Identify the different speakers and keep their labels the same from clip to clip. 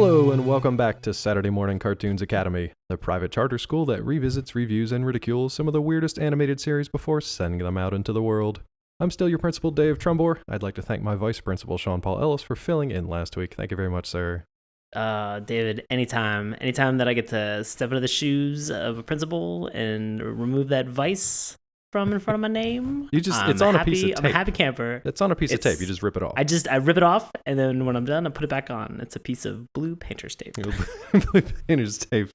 Speaker 1: Hello and welcome back to Saturday Mourning Cartoons Academy, the private charter school that revisits, reviews, and ridicules some of the weirdest animated series before sending them out into the world. I'm still your principal, Dave Trumbore. I'd like to thank my vice principal, Sean Paul Ellis, for filling in last week. Thank you very much, sir.
Speaker 2: David, anytime that I get to step into the shoes of a principal and remove that vice from in front of my name,
Speaker 1: it's on a piece of tape.
Speaker 2: I'm a happy camper.
Speaker 1: It's on a piece of tape. You just rip it off.
Speaker 2: I rip it off, and then when I'm done, I put it back on. It's a piece of blue painter's tape.
Speaker 1: Blue painter's tape.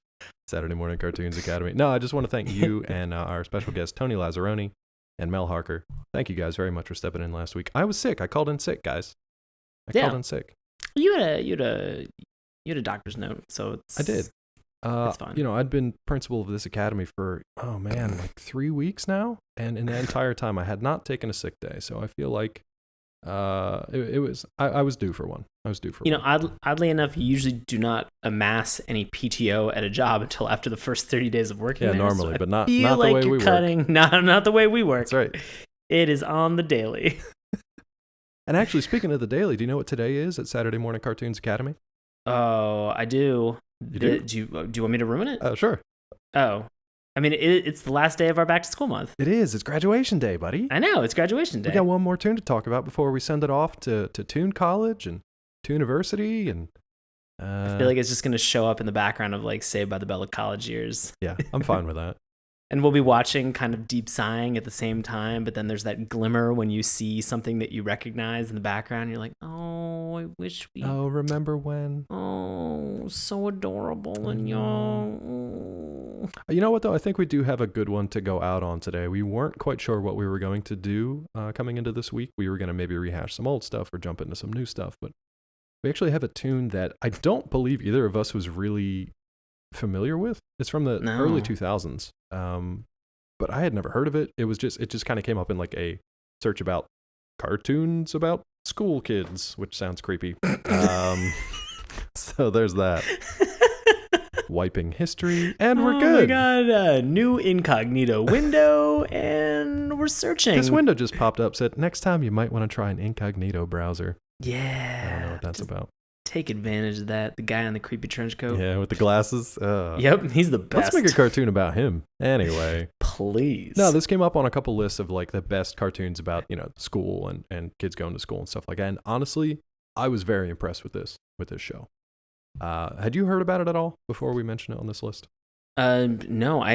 Speaker 1: Saturday Mourning Cartoons Academy. No, I just want to thank you and our special guest, Tony Lazzaroni and Mel Harker. Thank you guys very much for stepping in last week. I was sick. I called in sick, guys. Called in sick.
Speaker 2: You had a doctor's note, so
Speaker 1: I did.
Speaker 2: It's fine.
Speaker 1: I'd been principal of this academy for, like 3 weeks now. And in the entire time, I had not taken a sick day. So I feel like I was due for one.
Speaker 2: Oddly enough, you usually do not amass any PTO at a job until after the first 30 days of working.
Speaker 1: Yeah,
Speaker 2: there,
Speaker 1: normally,
Speaker 2: so
Speaker 1: but not the way we work.
Speaker 2: Not the way we work.
Speaker 1: That's right.
Speaker 2: It is on the daily.
Speaker 1: And actually, speaking of the daily, do you know what today is at Saturday Mourning Cartoons Academy?
Speaker 2: Oh, I do.
Speaker 1: You do?
Speaker 2: Do you want me to ruin it?
Speaker 1: Oh, sure.
Speaker 2: Oh. I mean, it's the last day of our back to school month.
Speaker 1: It is. It's graduation day, buddy.
Speaker 2: I know. It's graduation day.
Speaker 1: We got one more tune to talk about before we send it off to Toon College and Toon University. And
Speaker 2: I feel like it's just going to show up in the background of like Saved by the Bell of college years.
Speaker 1: Yeah, I'm fine with that.
Speaker 2: And we'll be watching kind of deep sighing at the same time, but then there's that glimmer when you see something that you recognize in the background. You're like, oh, I wish we...
Speaker 1: Oh, remember when?
Speaker 2: Oh, so adorable and young.
Speaker 1: You know what, though? I think we do have a good one to go out on today. We weren't quite sure what we were going to do coming into this week. We were going to maybe rehash some old stuff or jump into some new stuff, but we actually have a tune that I don't believe either of us was really familiar with. It's from the early 2000s, but I had never heard of it. It just kind of came up in like a search about cartoons about school kids, which sounds creepy. So there's that. Wiping history, and we're good.
Speaker 2: Oh my god, new incognito window, and we're searching.
Speaker 1: This window just popped up, said, next time you might want to try an incognito browser.
Speaker 2: Yeah.
Speaker 1: I don't know what that's about.
Speaker 2: Take advantage of that. The guy in the creepy trench coat.
Speaker 1: Yeah, with the glasses.
Speaker 2: Yep, he's the best.
Speaker 1: Let's make a cartoon about him. Anyway.
Speaker 2: Please.
Speaker 1: No, this came up on a couple lists of like the best cartoons about, school and kids going to school and stuff like that. And honestly, I was very impressed with this show. Had you heard about it at all before we mentioned it on this list?
Speaker 2: No,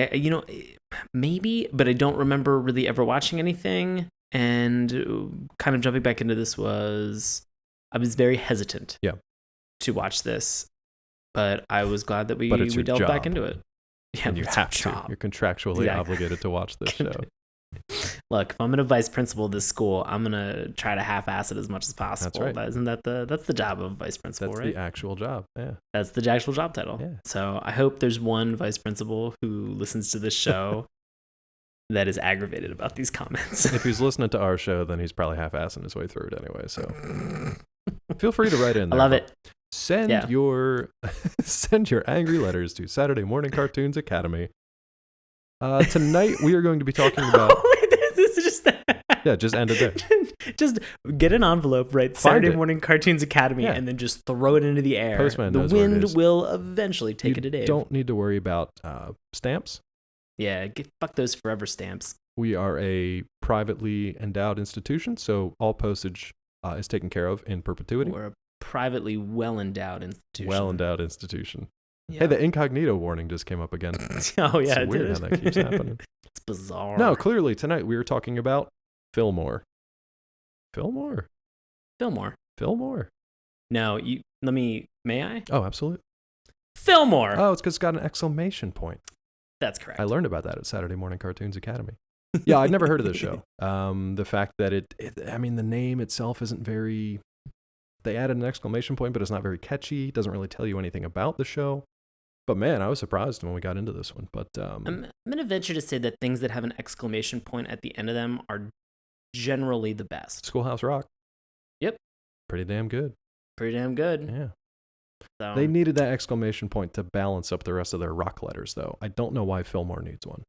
Speaker 2: maybe, but I don't remember really ever watching anything. And kind of jumping back into this I was very hesitant.
Speaker 1: Yeah.
Speaker 2: To watch this, but I was glad that we delved back into it. Yeah,
Speaker 1: and you have to. You're contractually obligated to watch this show.
Speaker 2: Look, if I'm a vice principal of this school, I'm gonna try to half-ass it as much as possible.
Speaker 1: That's right.
Speaker 2: Isn't that's the job of vice principal, right?
Speaker 1: That's the actual job. Yeah.
Speaker 2: That's the actual job title. Yeah. So I hope there's one vice principal who listens to this show that is aggravated about these comments.
Speaker 1: If he's listening to our show, then he's probably half-assing his way through it anyway. So feel free to write in there.
Speaker 2: I love it.
Speaker 1: Send your angry letters to Saturday Mourning Cartoons Academy. Tonight we are going to be talking about.
Speaker 2: This is just
Speaker 1: yeah, just end it there.
Speaker 2: Just get an envelope, write Saturday Mourning Cartoons Academy, and then just throw it into the air.
Speaker 1: Postman
Speaker 2: the
Speaker 1: knows
Speaker 2: wind
Speaker 1: where it is.
Speaker 2: will eventually take it to Dave.
Speaker 1: Don't need to worry about stamps.
Speaker 2: Yeah, fuck those forever stamps.
Speaker 1: We are a privately endowed institution, so all postage is taken care of in perpetuity.
Speaker 2: We're a privately well-endowed institution.
Speaker 1: Yeah. Hey, the incognito warning just came up again.
Speaker 2: Oh, yeah.
Speaker 1: It's weird how that keeps happening.
Speaker 2: It's bizarre.
Speaker 1: No, clearly tonight we were talking about Fillmore. Fillmore?
Speaker 2: Fillmore. No, may I?
Speaker 1: Oh, absolutely.
Speaker 2: Fillmore.
Speaker 1: Oh, it's because it's got an exclamation point.
Speaker 2: That's correct.
Speaker 1: I learned about that at Saturday Mourning Cartoons Academy. Yeah, I'd never heard of this show. The fact that the name itself isn't very... They added an exclamation point, but it's not very catchy. It doesn't really tell you anything about the show. But man, I was surprised when we got into this one. But
Speaker 2: I'm going to venture to say that things that have an exclamation point at the end of them are generally the best.
Speaker 1: Schoolhouse Rock.
Speaker 2: Yep.
Speaker 1: Pretty damn good. Yeah.
Speaker 2: So.
Speaker 1: They needed that exclamation point to balance up the rest of their rock letters, though. I don't know why Fillmore needs one.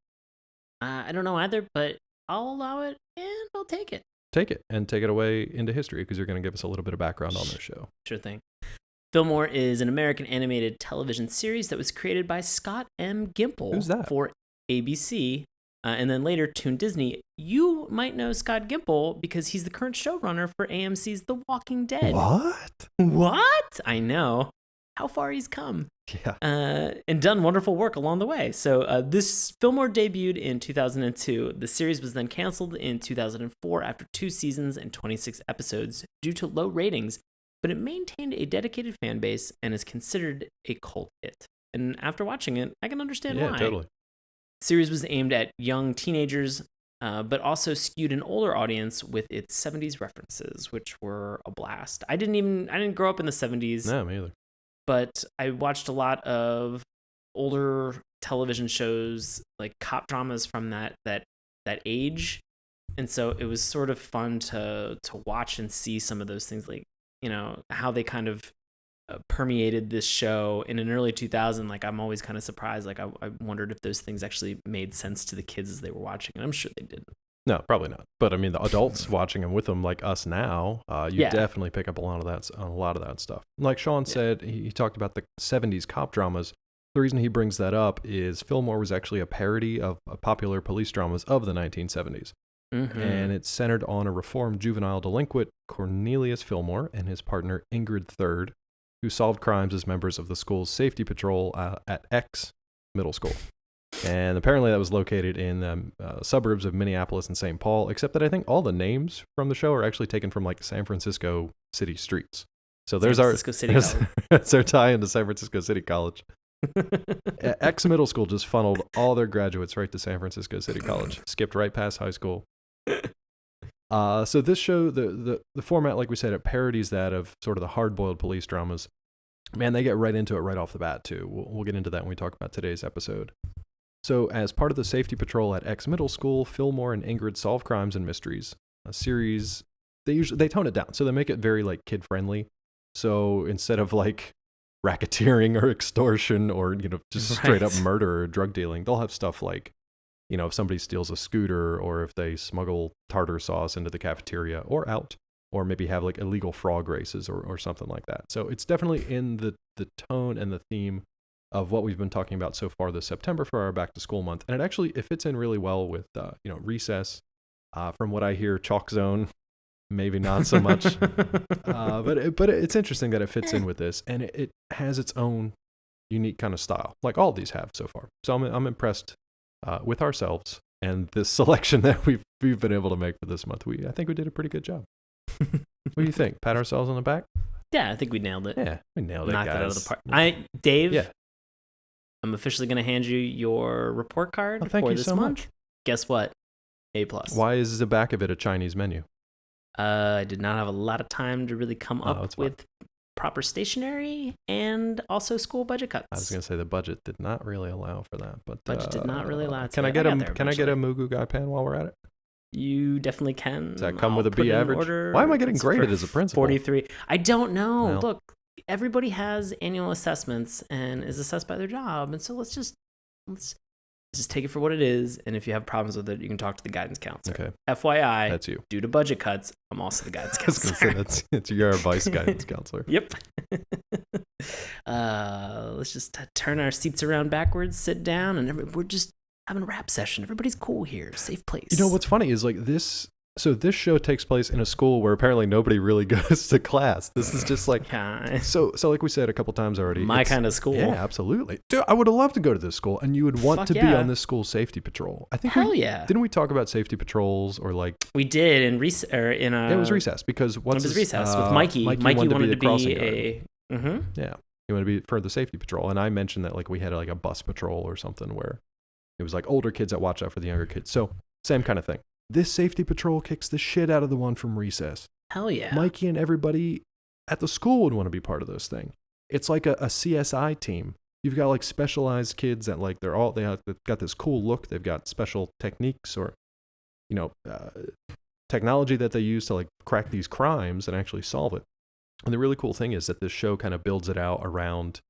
Speaker 2: I don't know either, but I'll allow it and I'll take it.
Speaker 1: Take it and take it away into history because you're going to give us a little bit of background on this show.
Speaker 2: Sure thing. Fillmore is an American animated television series that was created by Scott M. Gimple
Speaker 1: Who's that?
Speaker 2: for ABC, and then later Toon Disney. You might know Scott Gimple because he's the current showrunner for AMC's The Walking Dead. What? I know. How far he's come.
Speaker 1: Yeah.
Speaker 2: And done wonderful work along the way. So this Fillmore debuted in 2002. The series was then canceled in 2004 after 2 seasons and 26 episodes due to low ratings, but it maintained a dedicated fan base and is considered a cult hit. And after watching it, I can understand why.
Speaker 1: Yeah, totally.
Speaker 2: The series was aimed at young teenagers, but also skewed an older audience with its 70s references, which were a blast. I didn't grow up in the 70s.
Speaker 1: No, me either.
Speaker 2: But I watched a lot of older television shows, like cop dramas from that age, and so it was sort of fun to watch and see some of those things, like, you know, how they kind of permeated this show in an early 2000. Like, I'm always kind of surprised. Like, I wondered if those things actually made sense to the kids as they were watching, and I'm sure they did.
Speaker 1: No, probably not. But I mean, the adults watching them with them, like us now, you definitely pick up a lot of that stuff. Like Sean said, he talked about the 70s cop dramas. The reason he brings that up is Fillmore was actually a parody of popular police dramas of the 1970s. Mm-hmm. And it's centered on a reformed juvenile delinquent, Cornelius Fillmore, and his partner Ingrid Third, who solved crimes as members of the school's safety patrol at X Middle School. And apparently that was located in the suburbs of Minneapolis and St. Paul, except that I think all the names from the show are actually taken from like San Francisco City streets. So there's our tie into San Francisco City College. X Middle School just funneled all their graduates right to San Francisco City College, skipped right past high school. So this show, the format, like we said, it parodies that of sort of the hard-boiled police dramas. Man, they get right into it right off the bat too. We'll get into that when we talk about today's episode. So, as part of the safety patrol at X Middle School, Fillmore and Ingrid solve crimes and mysteries. A series, they tone it down, so they make it very like kid friendly. So instead of like racketeering or extortion or, you know, just straight up murder or drug dealing, they'll have stuff like, you know, if somebody steals a scooter or if they smuggle tartar sauce into the cafeteria or out, or maybe have like illegal frog races or something like that. So it's definitely in the tone and the theme of what we've been talking about so far this September for our back to school month. And it fits in really well with, you know, recess. From what I hear, Chalk Zone, maybe not so much. But it's interesting that it fits in with this, and it has its own unique kind of style, like all these have so far. So I'm impressed with ourselves and this selection that we've been able to make for this month. I think we did a pretty good job. What do you think? Pat ourselves on the back?
Speaker 2: Yeah, I think we nailed it.
Speaker 1: Yeah, we nailed it,
Speaker 2: Knocked
Speaker 1: guys.
Speaker 2: it out of the park. Dave.
Speaker 1: Yeah.
Speaker 2: I'm officially going to hand you your report card
Speaker 1: for
Speaker 2: this
Speaker 1: so
Speaker 2: month.
Speaker 1: much.
Speaker 2: Guess what? A+.
Speaker 1: Why is the back of it a Chinese menu?
Speaker 2: I did not have a lot of time to really come up with proper stationery and also school budget cuts.
Speaker 1: I was going to say the budget did not really allow for that, but
Speaker 2: budget did not really allow.
Speaker 1: Can I get a Mugu Guy pen while we're at it?
Speaker 2: You definitely can.
Speaker 1: Does that come with a B average? Why am I getting graded as a principal?
Speaker 2: 43. I don't know. Well, look, everybody has annual assessments and is assessed by their job, and so let's just take it for what it is. And if you have problems with it, you can talk to the guidance counselor. Okay. FYI,
Speaker 1: that's you.
Speaker 2: Due to budget cuts, I'm also the guidance counselor.
Speaker 1: I was gonna say that's you're our vice guidance counselor.
Speaker 2: Yep. Let's just turn our seats around backwards, sit down, and we're just having a rap session. Everybody's cool here. Safe place.
Speaker 1: You know what's funny is like this. So this show takes place in a school where apparently nobody really goes to class. This is just like so like we said a couple times already.
Speaker 2: My kind of school.
Speaker 1: Yeah, absolutely. Dude, I would have loved to go to this school, and you would want to be on this school's safety patrol. I think. Didn't we talk about safety patrols or like?
Speaker 2: We did in recess.
Speaker 1: It was recess because
Speaker 2: it was recess with Mikey. Mikey wanted to be a.
Speaker 1: Mm-hmm. Yeah, he wanted to be for the safety patrol, and I mentioned that like we had like a bus patrol or something where it was like older kids that watch out for the younger kids. So same kind of thing. This safety patrol kicks the shit out of the one from recess.
Speaker 2: Hell yeah.
Speaker 1: Mikey and everybody at the school would want to be part of this thing. It's like a CSI team. You've got like specialized kids that like they've got this cool look. They've got special techniques or, you know, technology that they use to like crack these crimes and actually solve it. And the really cool thing is that this show kind of builds it out around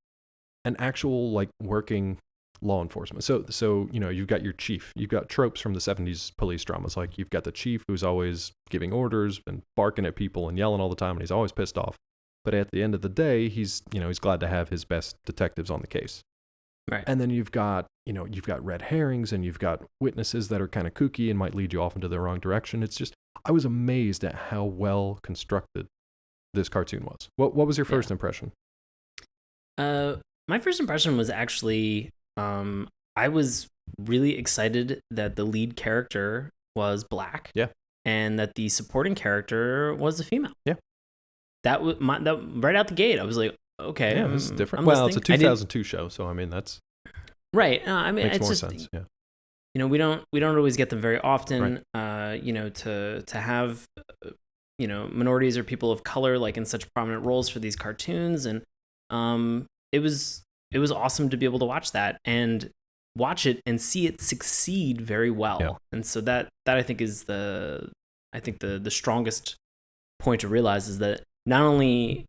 Speaker 1: an actual like working law enforcement. So you know, you've got your chief. You've got tropes from the 70s police dramas. Like you've got the chief who's always giving orders and barking at people and yelling all the time, and he's always pissed off. But at the end of the day, he's glad to have his best detectives on the case.
Speaker 2: Right.
Speaker 1: And then you've got red herrings, and you've got witnesses that are kind of kooky and might lead you off into the wrong direction. It's just, I was amazed at how well constructed this cartoon was. What was your first impression?
Speaker 2: My first impression was actually, I was really excited that the lead character was black.
Speaker 1: Yeah.
Speaker 2: And that the supporting character was a female.
Speaker 1: Yeah.
Speaker 2: That was right out the gate. I was like, okay,
Speaker 1: yeah, this is different. Well, it's a 2002 show, so I mean that's
Speaker 2: right. I mean,
Speaker 1: makes
Speaker 2: it's
Speaker 1: more
Speaker 2: just
Speaker 1: sense. Yeah.
Speaker 2: We don't always get them very often. Right. To have minorities or people of color like in such prominent roles for these cartoons, and it was awesome to be able to watch that and watch it and see it succeed very well.
Speaker 1: Yeah.
Speaker 2: And so that I think is the strongest point to realize is that not only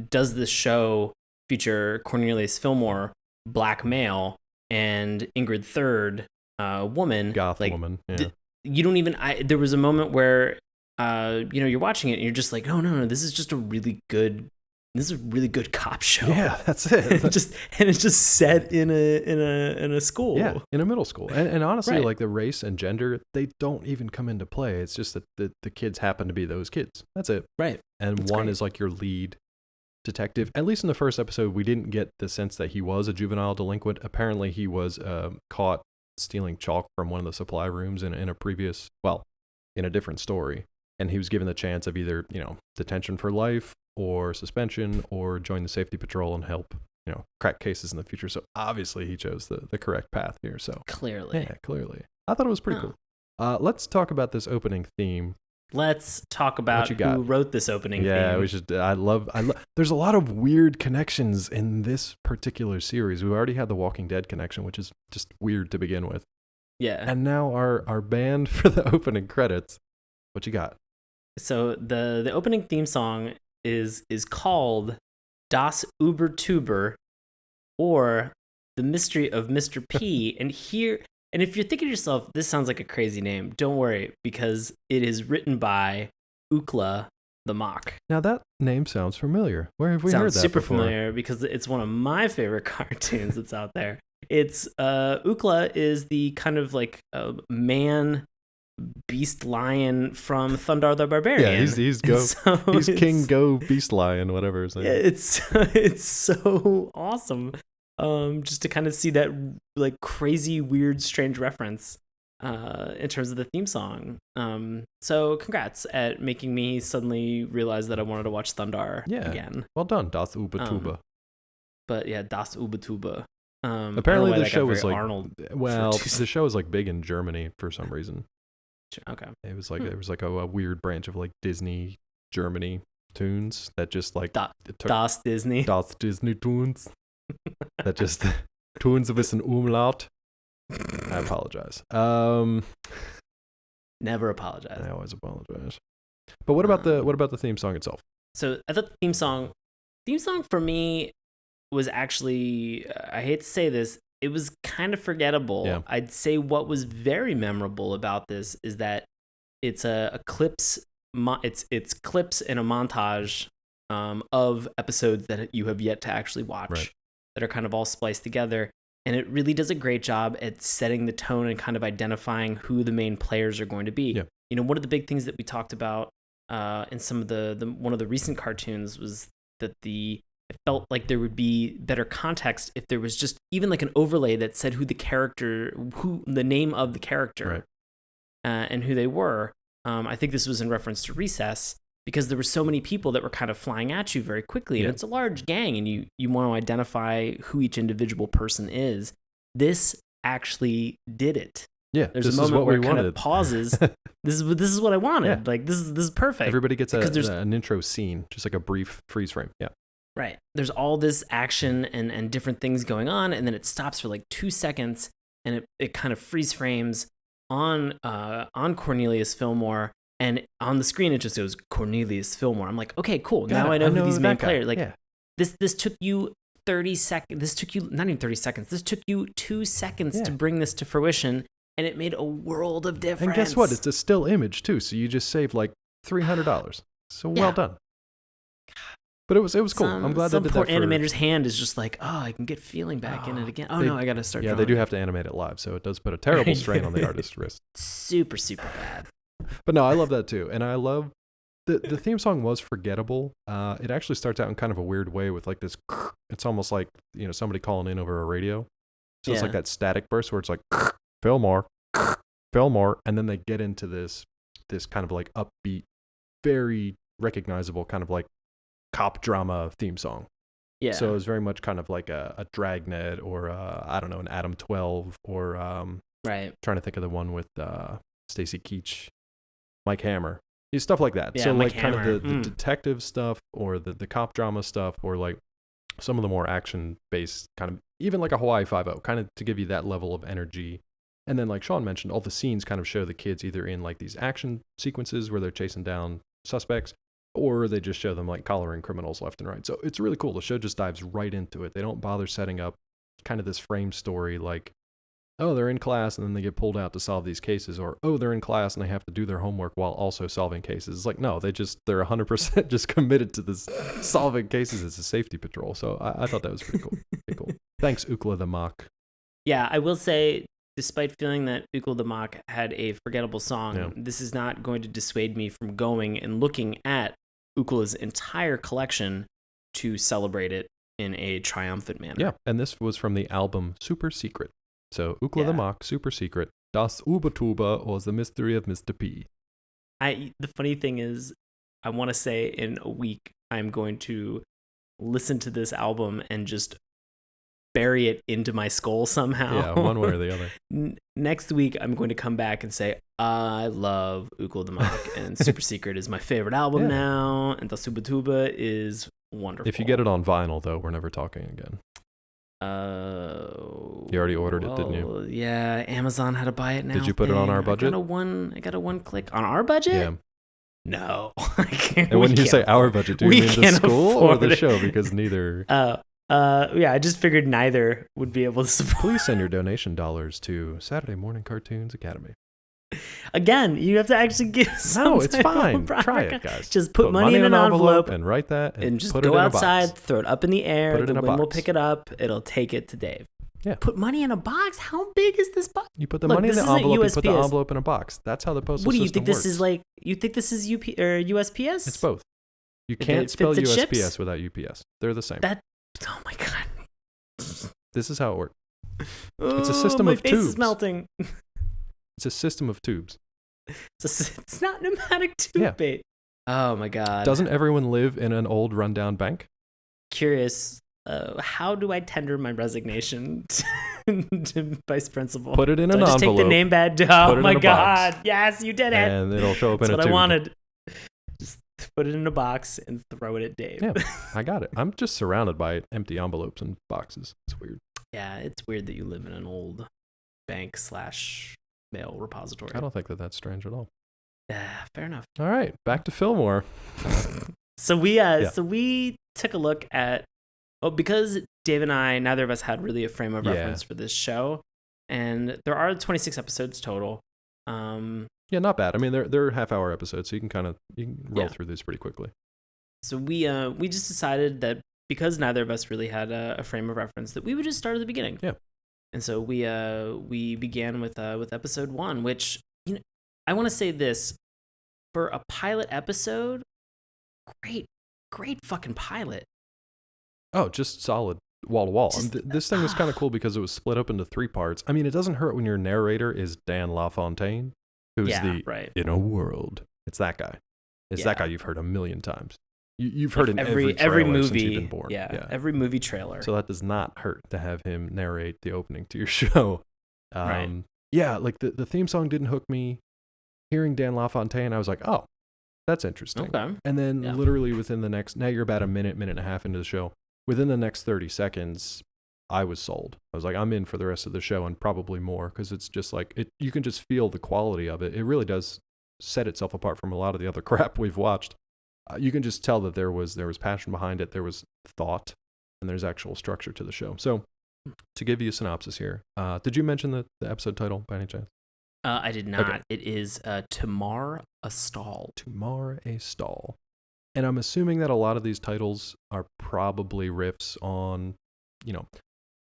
Speaker 2: does this show feature Cornelius Fillmore, black male, and Ingrid Third, woman,
Speaker 1: goth woman. Yeah.
Speaker 2: You don't even. There was a moment where, you're watching it and you're just like, oh no, this is just a really good. This is a really good cop show.
Speaker 1: Yeah, that's it.
Speaker 2: It's just set in a school.
Speaker 1: Yeah, in a middle school. And honestly,
Speaker 2: right.
Speaker 1: like the race and gender, they don't even come into play. It's just that the kids happen to be those kids. That's it.
Speaker 2: Right.
Speaker 1: And
Speaker 2: that's
Speaker 1: one
Speaker 2: great.
Speaker 1: is like your lead detective. At least in the first episode, we didn't get the sense that he was a juvenile delinquent. Apparently, he was caught stealing chalk from one of the supply rooms in a previous, in a different story. And he was given the chance of either, detention for life or suspension or join the safety patrol and help, crack cases in the future. So obviously he chose the correct path here. So
Speaker 2: clearly.
Speaker 1: Yeah, clearly. I thought it was pretty cool. Let's talk about this opening theme.
Speaker 2: Let's talk about who wrote this opening theme.
Speaker 1: Yeah, we should. I love. There's a lot of weird connections in this particular series. We already had the Walking Dead connection, which is just weird to begin with.
Speaker 2: Yeah.
Speaker 1: And now our band for the opening credits. What you got?
Speaker 2: So the opening theme song is called Das Übertuber, or The Mystery of Mr. P. And if you're thinking to yourself, this sounds like a crazy name, don't worry, because it is written by Ookla the Mock.
Speaker 1: Now that name sounds familiar. Where have we heard that
Speaker 2: Sounds super
Speaker 1: before?
Speaker 2: familiar because it's one of my favorite cartoons that's out there. It's Ookla is the kind of like man beast lion from Thundar the Barbarian.
Speaker 1: Yeah, he's King Go Beast Lion, whatever his name.
Speaker 2: Yeah, it's so awesome. Just to kind of see that like crazy, weird, strange reference in terms of the theme song. So congrats at making me suddenly realize that I wanted to watch Thundar again.
Speaker 1: Well done, Das Ubatuba.
Speaker 2: But yeah, Das Ubatuba.
Speaker 1: Apparently the show was like
Speaker 2: Arnold.
Speaker 1: Well, the show was like big in Germany for some reason.
Speaker 2: Okay.
Speaker 1: It was like there was like a weird branch of like Disney Germany tunes that just like
Speaker 2: Das Disney.
Speaker 1: Das Disney tunes. That just tunes with an umlaut. I apologize.
Speaker 2: Never apologize.
Speaker 1: I always apologize. But what about the theme song itself?
Speaker 2: So I thought the theme song for me was actually, I hate to say this, it was kind of forgettable.
Speaker 1: Yeah.
Speaker 2: I'd say what was very memorable about this is that it's a clips. It's clips in a montage of episodes that you have yet to actually watch,
Speaker 1: right,
Speaker 2: that are kind of all spliced together. And it really does a great job at setting the tone and kind of identifying who the main players are going to be.
Speaker 1: Yeah.
Speaker 2: One of the big things that we talked about in some of the one of the recent cartoons was that it felt like there would be better context if there was just even like an overlay that said who the name of the character,
Speaker 1: right,
Speaker 2: and who they were. I think this was in reference to Recess, because there were so many people that were kind of flying at you very quickly, and it's a large gang, and you want to identify who each individual person is. This actually did it.
Speaker 1: Yeah,
Speaker 2: there's a moment where it kind of pauses. This is what I wanted.
Speaker 1: Yeah.
Speaker 2: Like this is perfect.
Speaker 1: Everybody gets an intro scene, just like a brief freeze frame. Yeah.
Speaker 2: Right. There's all this action and different things going on, and then it stops for like 2 seconds, and it kind of freeze frames on Cornelius Fillmore, and on the screen it just goes Cornelius Fillmore. I'm like, okay, cool. Now I know who these main players. Like this took you 30 seconds. This took you not even 30 seconds. This took you 2 seconds to bring this to fruition, and it made a world of difference.
Speaker 1: And guess what? It's a still image too, so you just saved like $300. So well done. But it was cool. I'm glad they did that.
Speaker 2: Some poor animator's hand is just like, I can get feeling back in it again. No, I got to start drawing.
Speaker 1: They do have to animate it live, so it does put a terrible strain on the artist's wrist.
Speaker 2: Super, super bad.
Speaker 1: But no, I love that too. And I love the theme song was forgettable. It actually starts out in kind of a weird way with like this, it's almost like, somebody calling in over a radio. So it's like that static burst where it's like, Fillmore, Fillmore. And then they get into this kind of like upbeat, very recognizable kind of like cop drama theme song.
Speaker 2: Yeah.
Speaker 1: So it was very much kind of like a Dragnet or I don't know, an Adam 12 or
Speaker 2: right.
Speaker 1: Trying to think of the one with Stacy Keach, Mike Hammer, stuff like that.
Speaker 2: Yeah,
Speaker 1: so
Speaker 2: Mike
Speaker 1: like kind
Speaker 2: Hammer.
Speaker 1: of the detective stuff or the cop drama stuff or like some of the more action based kind of even like a Hawaii Five-0 kind of to give you that level of energy. And then like Sean mentioned, all the scenes kind of show the kids either in like these action sequences where they're chasing down suspects, or they just show them like collaring criminals left and right. So it's really cool. The show just dives right into it. They don't bother setting up kind of this frame story like, they're in class and then they get pulled out to solve these cases, or, they're in class and they have to do their homework while also solving cases. It's like, no, they're 100% just committed to this solving cases as a safety patrol. So I thought that was pretty cool. Pretty cool. Thanks, Ookla the Mock.
Speaker 2: Yeah, I will say, despite feeling that Ookla the Mock had a forgettable song, this is not going to dissuade me from going and looking at Ookla's entire collection to celebrate it in a triumphant manner.
Speaker 1: Yeah, and this was from the album Super Secret. So Ookla the Mock, Super Secret, Das Ubatuba, or The Mystery of Mr. P.
Speaker 2: The funny thing is, I want to say in a week, I'm going to listen to this album and just bury it into my skull somehow.
Speaker 1: Yeah, one way or the other.
Speaker 2: Next week, I'm going to come back and say, I love Ookla the Mock, and Super Secret is my favorite album now, and Das Ubatuba is wonderful.
Speaker 1: If you get it on vinyl, though, we're never talking again. You already ordered it, didn't you?
Speaker 2: Yeah, Amazon had to buy it now.
Speaker 1: Did you put it on our budget?
Speaker 2: I got a one click on our budget.
Speaker 1: Yeah.
Speaker 2: No, I can't.
Speaker 1: And when you say our budget, do you mean the school or the show? Because neither.
Speaker 2: I just figured neither would be able to support.
Speaker 1: Please send your donation dollars to Saturday Mourning Cartoons Academy.
Speaker 2: Again, you have to actually give some.
Speaker 1: No, it's fine. Try it, guys.
Speaker 2: Just put money in an envelope
Speaker 1: and write that,
Speaker 2: and just
Speaker 1: put
Speaker 2: go
Speaker 1: it in
Speaker 2: outside,
Speaker 1: a box.
Speaker 2: throw it up in the air.
Speaker 1: Put it in
Speaker 2: the
Speaker 1: a
Speaker 2: wind will
Speaker 1: box.
Speaker 2: pick it up. It'll take it to Dave.
Speaker 1: Yeah.
Speaker 2: Put money in a box. How big is this box?
Speaker 1: You put the money in the envelope. You put the envelope in a box. That's how the postal system works.
Speaker 2: What do you think this is like? You think this is UP or USPS?
Speaker 1: It's both. You can't spell USPS without UPS. They're the same.
Speaker 2: Oh my god.
Speaker 1: This is how it works. It's a system of tubes.
Speaker 2: My face is melting.
Speaker 1: It's a system of tubes.
Speaker 2: It's not pneumatic tube bait. Oh my god.
Speaker 1: Doesn't everyone live in an old rundown bank?
Speaker 2: Curious. How do I tender my resignation to vice principal?
Speaker 1: Put it in an
Speaker 2: just
Speaker 1: envelope.
Speaker 2: Take the name badge. Oh my god. Box. Yes, you did it.
Speaker 1: And it'll show up in a tube.
Speaker 2: That's what I wanted. Just put it in a box and throw it at Dave.
Speaker 1: Yeah, I got it. I'm just surrounded by empty envelopes and boxes. It's weird.
Speaker 2: Yeah, it's weird that you live in an old bank / mail repository.
Speaker 1: I don't think that that's strange at all.
Speaker 2: Yeah, fair enough.
Speaker 1: All right, back to Fillmore.
Speaker 2: So we took a look at because Dave and I, neither of us had really a frame of reference for this show, and there are 26 episodes total.
Speaker 1: Yeah, not bad. I mean, they're half-hour episodes, so you can roll through these pretty quickly.
Speaker 2: So we just decided that because neither of us really had a frame of reference, that we would just start at the beginning.
Speaker 1: Yeah.
Speaker 2: And so we began with episode 1, which I want to say this for a pilot episode, great fucking pilot.
Speaker 1: Oh, just solid wall to wall. This thing was kind of cool because it was split up into 3 parts. I mean, it doesn't hurt when your narrator is Dan LaFontaine, who's in a world. It's that guy. It's that guy you've heard a million times. You've heard in every movie since you've been born.
Speaker 2: Yeah, every movie trailer.
Speaker 1: So that does not hurt to have him narrate the opening to your show.
Speaker 2: Right.
Speaker 1: Yeah, like the theme song didn't hook me. Hearing Dan LaFontaine, I was like, oh, that's interesting.
Speaker 2: Okay.
Speaker 1: And then literally within the next, now you're about a minute and a half into the show. Within the next 30 seconds, I was sold. I was like, I'm in for the rest of the show and probably more because it's just like, you can just feel the quality of it. It really does set itself apart from a lot of the other crap we've watched. You can just tell that there was passion behind it, there was thought, and there's actual structure to the show. So to give you a synopsis here, did you mention the episode title by any chance?
Speaker 2: I did not. Okay. It is To Mar a Stall.
Speaker 1: To Mar a Stall. And I'm assuming that a lot of these titles are probably riffs on,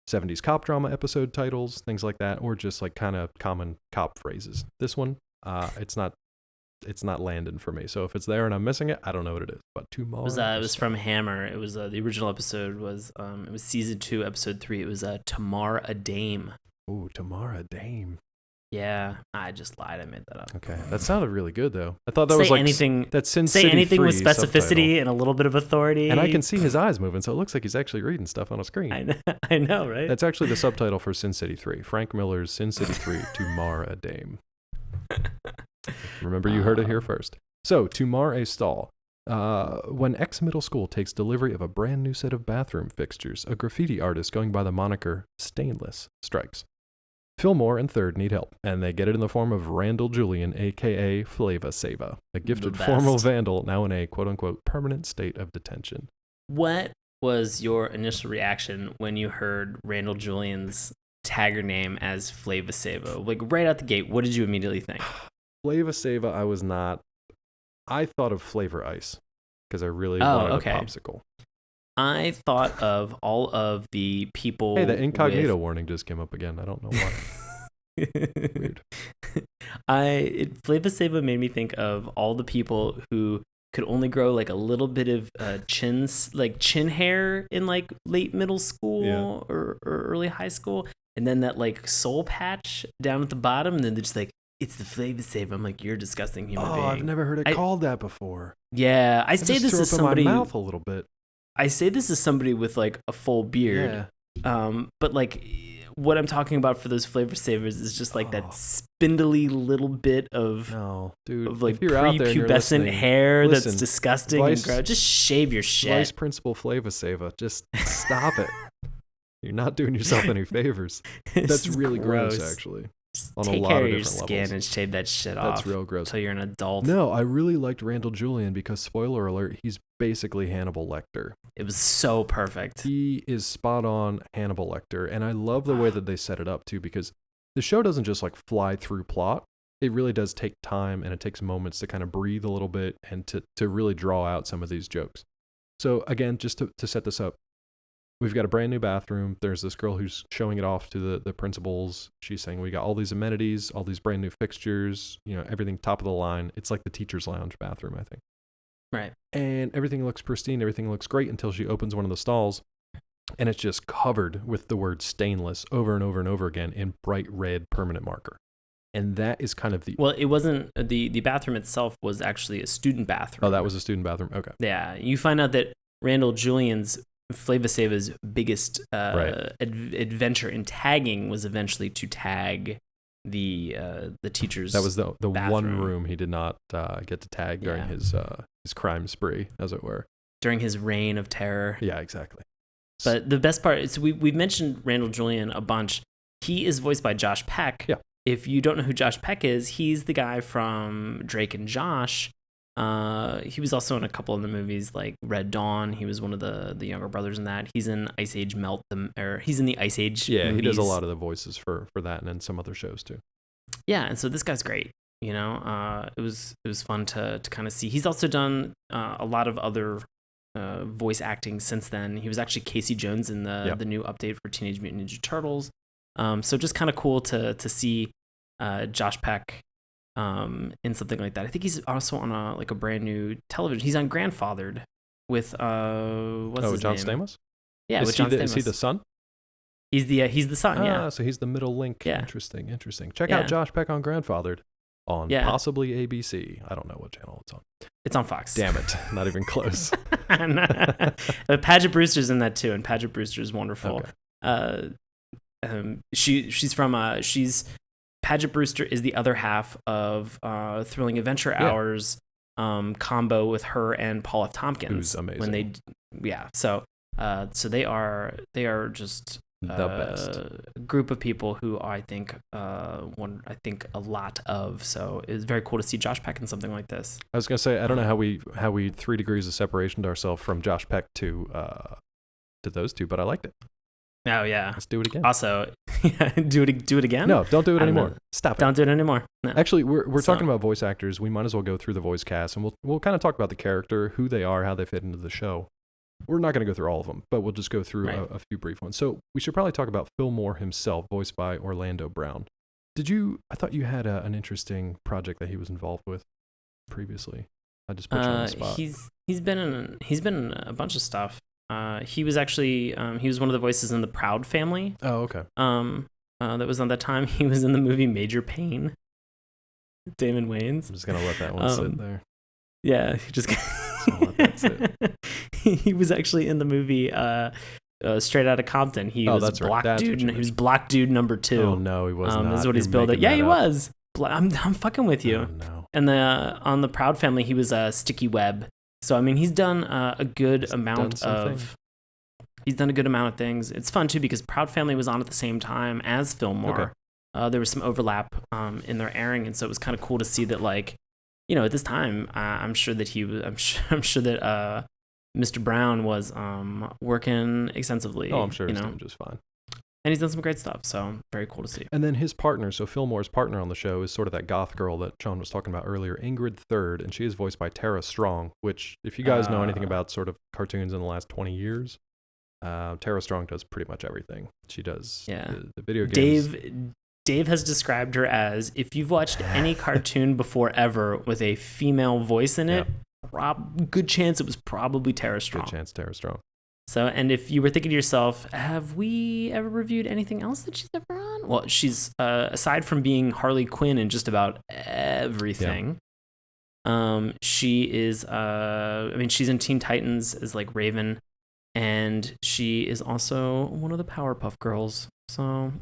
Speaker 1: 70s cop drama episode titles, things like that, or just like kind of common cop phrases. This one, it's not landing for me. So if it's there and I'm missing it, I don't know what it is. But tomorrow,
Speaker 2: it was from Hammer. It was the original episode was it was season 2, episode 3. It was Tamar a Dame.
Speaker 1: Ooh, Tamar a Dame.
Speaker 2: Yeah, I just lied. I made that up.
Speaker 1: Okay, that sounded really good though. I thought that was like
Speaker 2: anything.
Speaker 1: That Sin
Speaker 2: say
Speaker 1: City
Speaker 2: anything
Speaker 1: 3
Speaker 2: with specificity
Speaker 1: subtitle.
Speaker 2: and a little bit of authority.
Speaker 1: And I can see his eyes moving, so it looks like he's actually reading stuff on a screen.
Speaker 2: I know, right?
Speaker 1: That's actually the subtitle for Sin City 3. Frank Miller's Sin City 3, Tomar a Dame. Remember, you heard it here first. So, Tomar a Stall. When ex-middle school takes delivery of a brand new set of bathroom fixtures, a graffiti artist going by the moniker Stainless strikes. Fillmore and Third need help, and they get it in the form of Randall Julian, a.k.a. Flava Sava, a gifted formal vandal now in a quote-unquote permanent state of detention.
Speaker 2: What was your initial reaction when you heard Randall Julian's tagger name as Flava Sava? Like, right out the gate, what did you immediately think?
Speaker 1: Flava Sava, I thought of Flavor Ice, because I really wanted a popsicle.
Speaker 2: I thought of all of the people.
Speaker 1: Hey, the incognito warning just came up again. I don't know why. Weird.
Speaker 2: Flava Sava made me think of all the people who could only grow like a little bit of chin hair in like late middle school or early high school, and then that like soul patch down at the bottom, and then they're just like, it's the Flava Sava. I'm like, you're a disgusting human being.
Speaker 1: I've never heard it called that before.
Speaker 2: Yeah, I say this is somebody.
Speaker 1: My mouth a little bit.
Speaker 2: I say this is somebody with like a full beard.
Speaker 1: Yeah.
Speaker 2: But like what I'm talking about for those Flavor Savers is just like that spindly little bit of like prepubescent hair that's disgusting and gross. Just shave your shit.
Speaker 1: Vice Principal Flava Sava, just stop it. You're not doing yourself any favors. That's really gross, actually.
Speaker 2: Just take care of your skin and shave that shit off.
Speaker 1: That's real gross.
Speaker 2: Until you're an adult.
Speaker 1: No, I really liked Randall Julian because, spoiler alert, he's basically Hannibal Lecter.
Speaker 2: It was so perfect.
Speaker 1: He is spot on Hannibal Lecter, and I love the way that they set it up too, because the show doesn't just like fly through plot. It really does take time, and it takes moments to kind of breathe a little bit and to really draw out some of these jokes. So again, just to set this up, we've got a brand new bathroom. There's this girl who's showing it off to the principals. She's saying, we got all these amenities, all these brand new fixtures, everything top of the line. It's like the teacher's lounge bathroom, I think.
Speaker 2: Right.
Speaker 1: And everything looks pristine. Everything looks great until she opens one of the stalls, and it's just covered with the word stainless over and over and over again in bright red permanent marker. And that is kind of the...
Speaker 2: Well, it wasn't... The bathroom itself was actually a student bathroom.
Speaker 1: Oh, that was a student bathroom? Okay.
Speaker 2: Yeah. You find out that Randall Julian's Flava Sava's biggest adventure in tagging was eventually to tag the teacher's.
Speaker 1: That was the
Speaker 2: bathroom.
Speaker 1: One room he did not get to tag during his crime spree, as it were.
Speaker 2: During his reign of terror.
Speaker 1: Yeah, exactly.
Speaker 2: But the best part is we've mentioned Randall Julian a bunch. He is voiced by Josh Peck.
Speaker 1: Yeah.
Speaker 2: If you don't know who Josh Peck is, he's the guy from Drake and Josh. He was also in a couple of the movies like Red Dawn. He was one of the younger brothers in that. He's in Ice Age he's in the Ice Age movies.
Speaker 1: He does a lot of the voices for that and then some other shows too.
Speaker 2: Yeah, and so this guy's great. It was fun to kind of see. He's also done a lot of other voice acting since then. He was actually Casey Jones in the new update for Teenage Mutant Ninja Turtles. So just kind of cool to see Josh Peck in something like that. I think he's also on a brand new television. He's on Grandfathered with what's his
Speaker 1: John
Speaker 2: name?
Speaker 1: Stamos?
Speaker 2: Yeah, with John Stamos.
Speaker 1: Is he the son?
Speaker 2: He's the son. Yeah.
Speaker 1: So he's the middle link.
Speaker 2: Yeah.
Speaker 1: Interesting. Check out Josh Peck on Grandfathered on possibly ABC. I don't know what channel it's on.
Speaker 2: It's on Fox.
Speaker 1: Damn it, not even close.
Speaker 2: Paget Brewster's in that too, and Paget Brewster's wonderful.
Speaker 1: Okay.
Speaker 2: She's Paget Brewster is the other half of Thrilling Adventure Hours combo with her and Paul F. Tompkins.
Speaker 1: Who's amazing.
Speaker 2: So they are just
Speaker 1: the best
Speaker 2: group of people who I think a lot of. So it's very cool to see Josh Peck in something like this.
Speaker 1: I was gonna say, I don't know how we 3 degrees of separation ourselves from Josh Peck to those two, but I liked it.
Speaker 2: Oh yeah.
Speaker 1: Let's do it again.
Speaker 2: Also, do it again.
Speaker 1: No, don't do it
Speaker 2: I don't
Speaker 1: anymore.
Speaker 2: know.
Speaker 1: Stop it.
Speaker 2: Don't do it anymore. No.
Speaker 1: Actually, we're talking about voice actors. We might as well go through the voice cast, and we'll kind of talk about the character, who they are, how they fit into the show. We're not going to go through all of them, but we'll just go through a few brief ones. So we should probably talk about Fillmore himself, voiced by Orlando Brown. I thought you had an interesting project that he was involved with previously. I just put you on the spot.
Speaker 2: He's been in a bunch of stuff. He was actually he was one of the voices in the Proud Family.
Speaker 1: Oh, okay.
Speaker 2: That was on that time. He was in the movie Major Payne. Damon Wayans.
Speaker 1: I'm just gonna let that one sit there.
Speaker 2: Yeah, he just.
Speaker 1: Let that sit.
Speaker 2: He was actually in the movie Straight Outta Compton. He was black dude. He was black dude number 2.
Speaker 1: Oh no, he was not.
Speaker 2: Is what he's billed it. Yeah, he was. I'm fucking with you.
Speaker 1: Oh, no.
Speaker 2: And on the Proud Family, he was Sticky Webb. So I mean, he's done a good amount of. He's done a good amount of things. It's fun too because Proud Family was on at the same time as Fillmore. Okay. There was some overlap in their airing, and so it was kind of cool to see that, like, you know, at this time, I'm sure that Mr. Brown was working extensively.
Speaker 1: Oh, I'm sure he's doing just fine.
Speaker 2: And he's done some great stuff, so very cool to see.
Speaker 1: And then his partner, so Fillmore's partner on the show, is sort of that goth girl that Sean was talking about earlier, Ingrid Third, and she is voiced by Tara Strong, which, if you guys know anything about sort of cartoons in the last 20 years, Tara Strong does pretty much everything. She does the video games.
Speaker 2: Dave has described her as, if you've watched any cartoon before ever with a female voice in it, good chance it was probably Tara Strong.
Speaker 1: Good chance Tara Strong.
Speaker 2: So, and if you were thinking to yourself, have we ever reviewed anything else that she's ever on? Well, she's, aside from being Harley Quinn in just about everything, she is, she's in Teen Titans as, like, Raven, and she is also one of the Powerpuff Girls. So,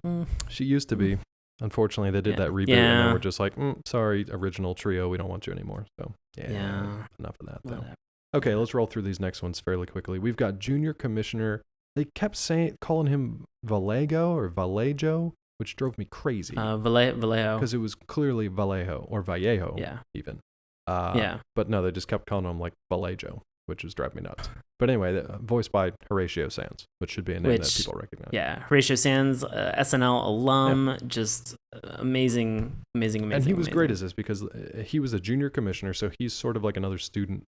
Speaker 1: She used to be. Unfortunately, they did that reboot, and then we're just like, sorry, original trio, we don't want you anymore. So, enough of that, though. Whatever. Okay, let's roll through these next ones fairly quickly. We've got Junior Commissioner. They kept calling him Vallejo, which drove me crazy.
Speaker 2: Vallejo.
Speaker 1: Because it was clearly Vallejo, or Vallejo, even. But no, they just kept calling him, like, Vallejo, which was driving me nuts. But anyway, voiced by Horatio Sanz, which should be a name that people recognize. Yeah,
Speaker 2: Horatio Sanz, SNL alum, just amazing.
Speaker 1: And he was great as this because he was a junior commissioner, so he's sort of like another student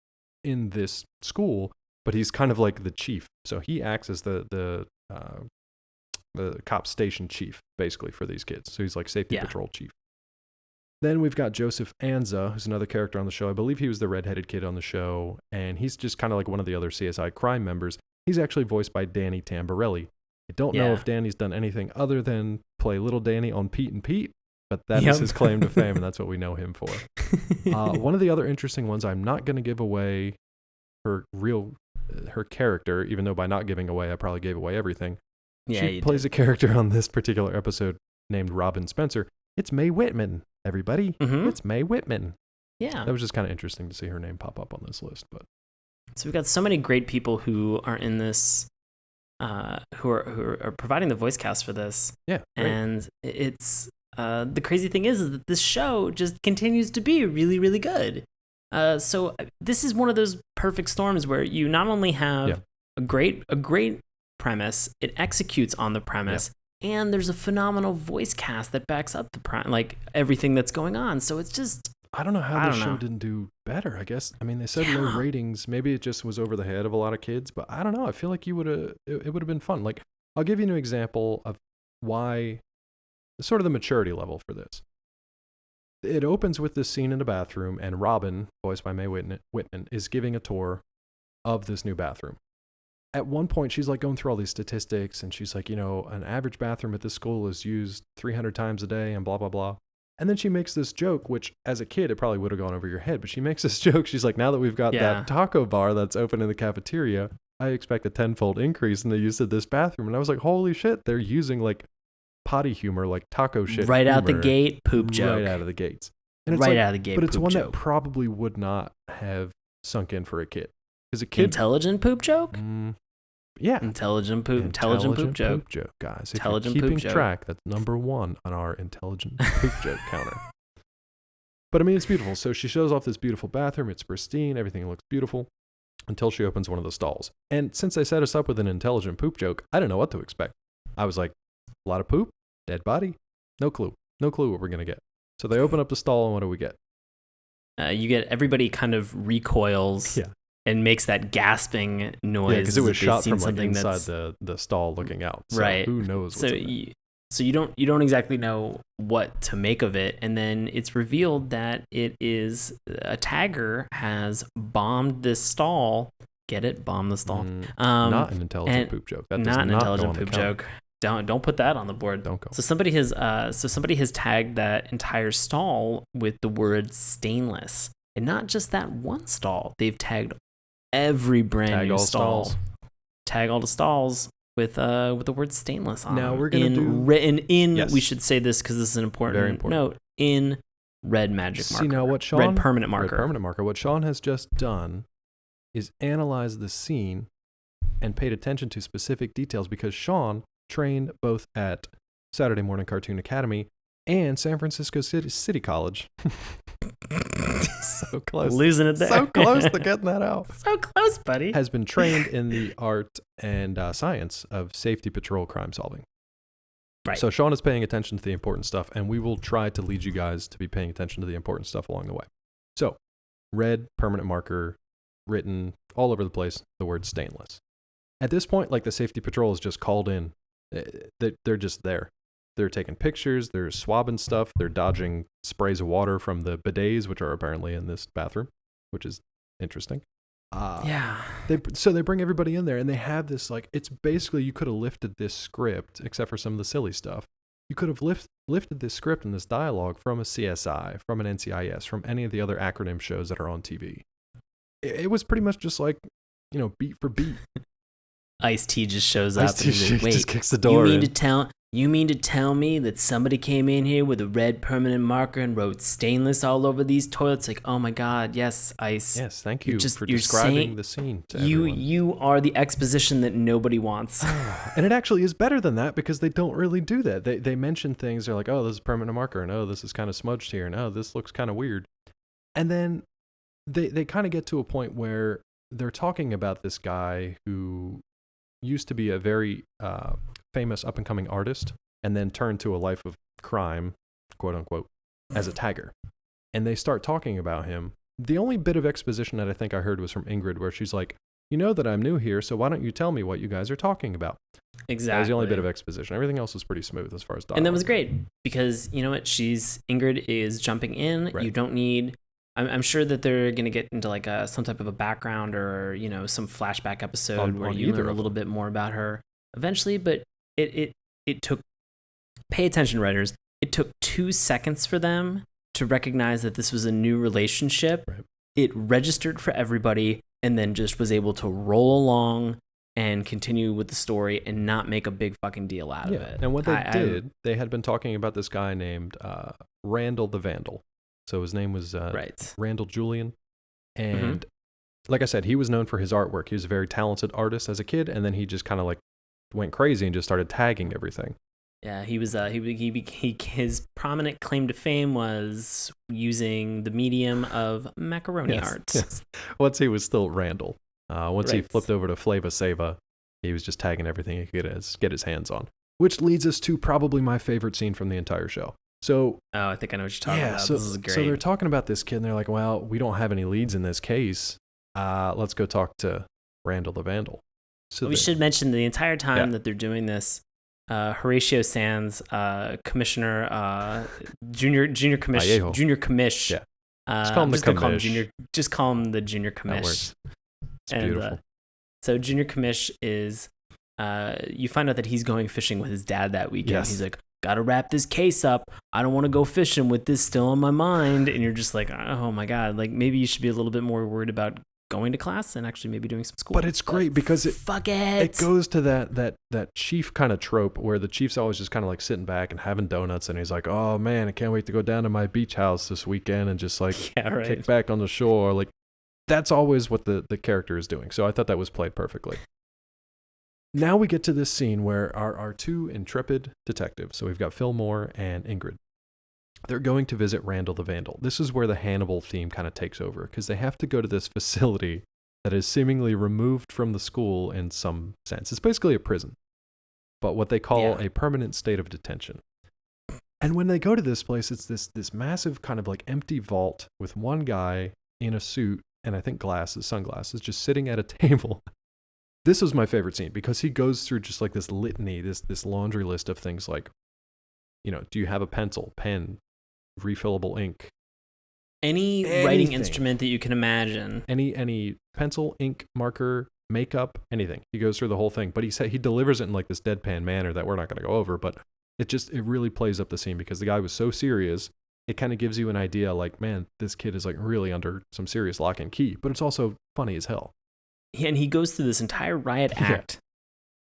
Speaker 1: in this school, but he's kind of like the chief. So he acts as the cop station chief, basically, for these kids. So he's like safety patrol chief. Then we've got Joseph Anza, who's another character on the show. I believe he was the redheaded kid on the show, and he's just kind of like one of the other CSI crime members. He's actually voiced by Danny Tamborelli. I don't know if Danny's done anything other than play Little Danny on Pete and Pete, but that is his claim to fame, and that's what we know him for. One of the other interesting ones, I'm not going to give away her character, even though by not giving away, I probably gave away everything. She plays a character on this particular episode named Robin Spencer. It's Mae Whitman. Everybody, it's Mae Whitman.
Speaker 2: Yeah.
Speaker 1: That was just kind of interesting to see her name pop up on this list. But
Speaker 2: so we've got so many great people who are in this, who are providing the voice cast for this.
Speaker 1: Yeah. Great.
Speaker 2: And it's the crazy thing is that this show just continues to be really, really good. So this is one of those perfect storms where you not only have a great premise, it executes on the premise. And there's a phenomenal voice cast that backs up like everything that's going on. So it's just,
Speaker 1: I don't know how the show didn't do better. I guess, I mean, they said low ratings. Maybe it just was over the head of a lot of kids, but I don't know. I feel like it would have been fun. Like, I'll give you an example of why, sort of the maturity level for this. It opens with this scene in a bathroom, and Robin, voiced by Mae Whitman, is giving a tour of this new bathroom. At one point, she's like going through all these statistics, and she's like, an average bathroom at this school is used 300 times a day and blah, blah, blah. And then she makes this joke, which as a kid, it probably would have gone over your head, but she makes this joke. She's like, now that we've got that taco bar that's open in the cafeteria, I expect a 10-fold increase in the use of this bathroom. And I was like, holy shit, they're using like potty humor, like taco shit.
Speaker 2: Right out the gate, poop joke.
Speaker 1: Right out of the gates. And it's
Speaker 2: right out of the gate,
Speaker 1: but it's one
Speaker 2: joke.
Speaker 1: That probably would not have sunk in for a kid. Because a kid,
Speaker 2: intelligent poop joke?
Speaker 1: Yeah.
Speaker 2: Intelligent poop joke,
Speaker 1: guys. If
Speaker 2: intelligent
Speaker 1: you're keeping
Speaker 2: poop
Speaker 1: track, that's number 1 on our intelligent poop joke counter. But I mean, it's beautiful. So she shows off this beautiful bathroom. It's pristine. Everything looks beautiful until she opens one of the stalls. And since they set us up with an intelligent poop joke, I don't know what to expect. I was like, a lot of poop, dead body, no clue what we're gonna get. So they open up the stall, and what do we get?
Speaker 2: You get everybody kind of recoils and makes that gasping noise.
Speaker 1: Yeah, because it was shot from like inside the stall looking out. So
Speaker 2: right.
Speaker 1: who knows what's in there.
Speaker 2: So you don't exactly know what to make of it, and then it's revealed that it is a tagger has bombed this stall. Get it? Bomb the stall.
Speaker 1: Not an intelligent poop joke. That
Speaker 2: not
Speaker 1: does
Speaker 2: an
Speaker 1: not
Speaker 2: intelligent
Speaker 1: go on
Speaker 2: poop
Speaker 1: the
Speaker 2: joke. Don't put that on the board.
Speaker 1: Don't go.
Speaker 2: So somebody has tagged that entire stall with the word stainless, and not just that one stall. They've tagged every brand new stall. Tag all the stalls with the word stainless on.
Speaker 1: Now we're gonna
Speaker 2: yes. We should say this because this is an important note. In red magic marker.
Speaker 1: See now what Sean
Speaker 2: red permanent marker.
Speaker 1: Red permanent marker. What Sean has just done is analyze the scene and paid attention to specific details because Sean trained both at Saturday Mourning Cartoon Academy and San Francisco City College. So close.
Speaker 2: Losing it there.
Speaker 1: So close to getting that out.
Speaker 2: So close, buddy.
Speaker 1: Has been trained in the art and science of safety patrol crime solving.
Speaker 2: Right.
Speaker 1: So Sean is paying attention to the important stuff, and we will try to lead you guys to be paying attention to the important stuff along the way. So, red permanent marker written all over the place, the word stainless. At this point, like the safety patrol is just called in. They're just there. They're taking pictures, they're swabbing stuff, they're dodging sprays of water from the bidets, which are apparently in this bathroom, which is interesting.
Speaker 2: Yeah.
Speaker 1: So they bring everybody in there, and they have this, like, it's basically, you could have lifted this script, except for some of the silly stuff. You could have lifted this script and this dialogue from a CSI, from an NCIS, from any of the other acronym shows that are on TV. It was pretty much just like, beat for beat.
Speaker 2: Ice-T just shows up
Speaker 1: and just kicks the door.
Speaker 2: You mean to tell me that somebody came in here with a red permanent marker and wrote stainless all over these toilets? Like, oh my God, yes, Ice.
Speaker 1: Yes, thank you for describing the scene to everyone.
Speaker 2: You are the exposition that nobody wants.
Speaker 1: And it actually is better than that because they don't really do that. They mention things, they're like, oh, this is a permanent marker, and oh, this is kind of smudged here, and oh, this looks kind of weird. And then they kind of get to a point where they're talking about this guy who used to be a very famous up-and-coming artist and then turned to a life of crime, quote-unquote, as a tagger. And they start talking about him. The only bit of exposition that I think I heard was from Ingrid, where she's like, you know that I'm new here, so why don't you tell me what you guys are talking about?
Speaker 2: Exactly.
Speaker 1: That was the only bit of exposition. Everything else was pretty smooth as far as dialogue.
Speaker 2: And that was great because, you know what, Ingrid is jumping in. Right. You don't need... I'm sure that they're going to get into like some type of a background or, some flashback episode where you learn a little bit more about her eventually, but it took, pay attention, writers, it took 2 seconds for them to recognize that this was a new relationship.
Speaker 1: Right.
Speaker 2: It registered for everybody and then just was able to roll along and continue with the story and not make a big fucking deal out of it.
Speaker 1: And what they they had been talking about this guy named Randall the Vandal. So his name was Randall Julian. And like I said, he was known for his artwork. He was a very talented artist as a kid, and then he just kind of like went crazy and just started tagging everything.
Speaker 2: Yeah, he was his prominent claim to fame was using the medium of macaroni art.
Speaker 1: Yes. Once he was still Randall. Once he flipped over to Flava Sava, he was just tagging everything he could get his hands on. Which leads us to probably my favorite scene from the entire show. So,
Speaker 2: I think I know what you're talking about.
Speaker 1: So,
Speaker 2: this is great.
Speaker 1: So they're talking about this kid, and they're like, well, we don't have any leads in this case. Let's go talk to Randall the Vandal. So
Speaker 2: we should mention the entire time that they're doing this, Horatio Sands, Commissioner, Junior Commish.
Speaker 1: Yeah. Just call him the Commish.
Speaker 2: Just call him the Junior Commish.
Speaker 1: That works. It's beautiful.
Speaker 2: So Junior Commish is, you find out that he's going fishing with his dad that weekend.
Speaker 1: Yes.
Speaker 2: He's like, gotta wrap this case up. I don't want to go fishing with this still on my mind. And you're just like, oh my God, like maybe you should be a little bit more worried about going to class and actually maybe doing some school.
Speaker 1: But it's great because
Speaker 2: it
Speaker 1: goes to that chief kind of trope where the chief's always just kind of like sitting back and having donuts, and he's like, oh man, I can't wait to go down to my beach house this weekend and just like kick back on the shore. Like that's always what the character is doing. So I thought that was played perfectly. Now we get to this scene where our 2 intrepid detectives, so we've got Fillmore and Ingrid, they're going to visit Randall the Vandal. This is where the Hannibal theme kind of takes over, because they have to go to this facility that is seemingly removed from the school in some sense. It's basically a prison. but what they call
Speaker 2: Yeah.
Speaker 1: a permanent state of detention. And when they go to this place, it's this massive kind of like empty vault with one guy in a suit and I think sunglasses, just sitting at a table. This was my favorite scene because he goes through just like this litany, this laundry list of things like, do you have a pencil, pen, refillable ink?
Speaker 2: Any writing instrument that you can imagine.
Speaker 1: Any pencil, ink, marker, makeup, anything. He goes through the whole thing, but he delivers it in like this deadpan manner that we're not going to go over, but it really plays up the scene because the guy was so serious. It kind of gives you an idea like, man, this kid is like really under some serious lock and key, but it's also funny as hell.
Speaker 2: And he goes through this entire riot act.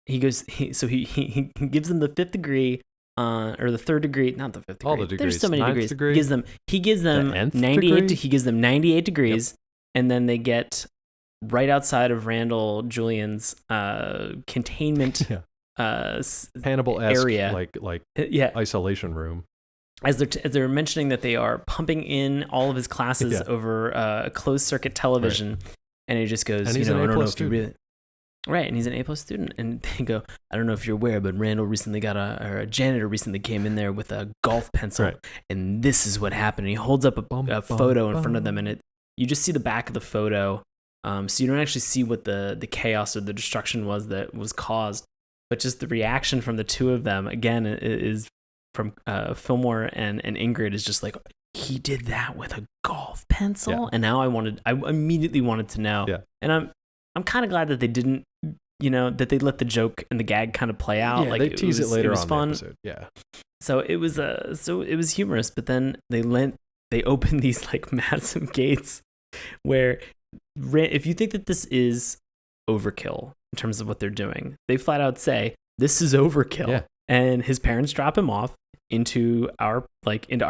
Speaker 2: He gives them the 5th degree, or the 3rd degree, not the 5th degree.
Speaker 1: All the degrees.
Speaker 2: There's so many degrees.
Speaker 1: Degree,
Speaker 2: He gives them
Speaker 1: the
Speaker 2: 98.
Speaker 1: degree?
Speaker 2: He gives them 98 degrees, and then they get right outside of Randall Julian's containment
Speaker 1: Hannibal-esque
Speaker 2: area,
Speaker 1: like
Speaker 2: yeah,
Speaker 1: isolation room.
Speaker 2: As they're mentioning that they are pumping in all of his classes over a closed circuit television, right. And he just goes,
Speaker 1: I don't know if you really.
Speaker 2: Right, and he's an A+ student, and they go, I don't know if you're aware, but Randall recently got a janitor recently came in there with a golf pencil, right. And this is what happened. And he holds up a photo in front of them, and you just see the back of the photo, so you don't actually see what the chaos or the destruction was that was caused, but just the reaction from the two of them, again, is from Fillmore and Ingrid is just like, he did that with a golf pencil, yeah. And now I immediately wanted to know,
Speaker 1: yeah.
Speaker 2: And I'm kind of glad that they didn't, that they let the joke and the gag kind of play out.
Speaker 1: Yeah,
Speaker 2: like
Speaker 1: they tease it later
Speaker 2: was
Speaker 1: on
Speaker 2: fun.
Speaker 1: in the episode. Yeah.
Speaker 2: So it was humorous, but then they open these like massive gates where if you think that this is overkill in terms of what they're doing, they flat out say this is overkill.
Speaker 1: Yeah.
Speaker 2: And his parents drop him off into our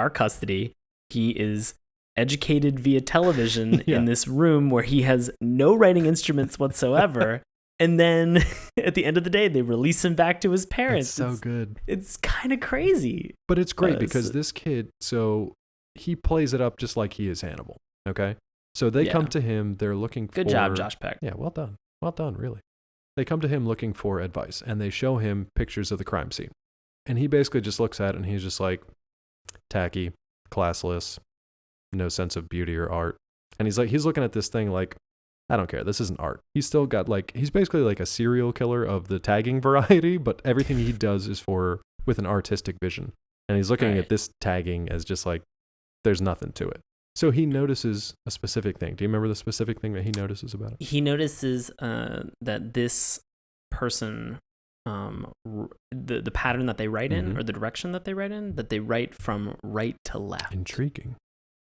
Speaker 2: custody. He is educated via television in this room where he has no writing instruments whatsoever. And then at the end of the day, they release him back to his parents.
Speaker 1: It's so good.
Speaker 2: It's kind of crazy.
Speaker 1: But it's great because this kid, so he plays it up just like he is Hannibal. Okay. So they come to him. They're looking for.
Speaker 2: Good job, Josh Peck.
Speaker 1: Yeah. Well done. Well done. Really. They come to him looking for advice and they show him pictures of the crime scene. And he basically just looks at it and he's just like, tacky, classless, no sense of beauty or art. And he's looking at this thing like, I don't care. This isn't art. He's still got he's basically like a serial killer of the tagging variety, but everything he does is with an artistic vision. And he's looking at this tagging as just like, there's nothing to it. So he notices a specific thing. Do you remember the specific thing that he notices about it?
Speaker 2: He notices that this person, the pattern that they write in, or the direction that they write from right to left.
Speaker 1: Intriguing.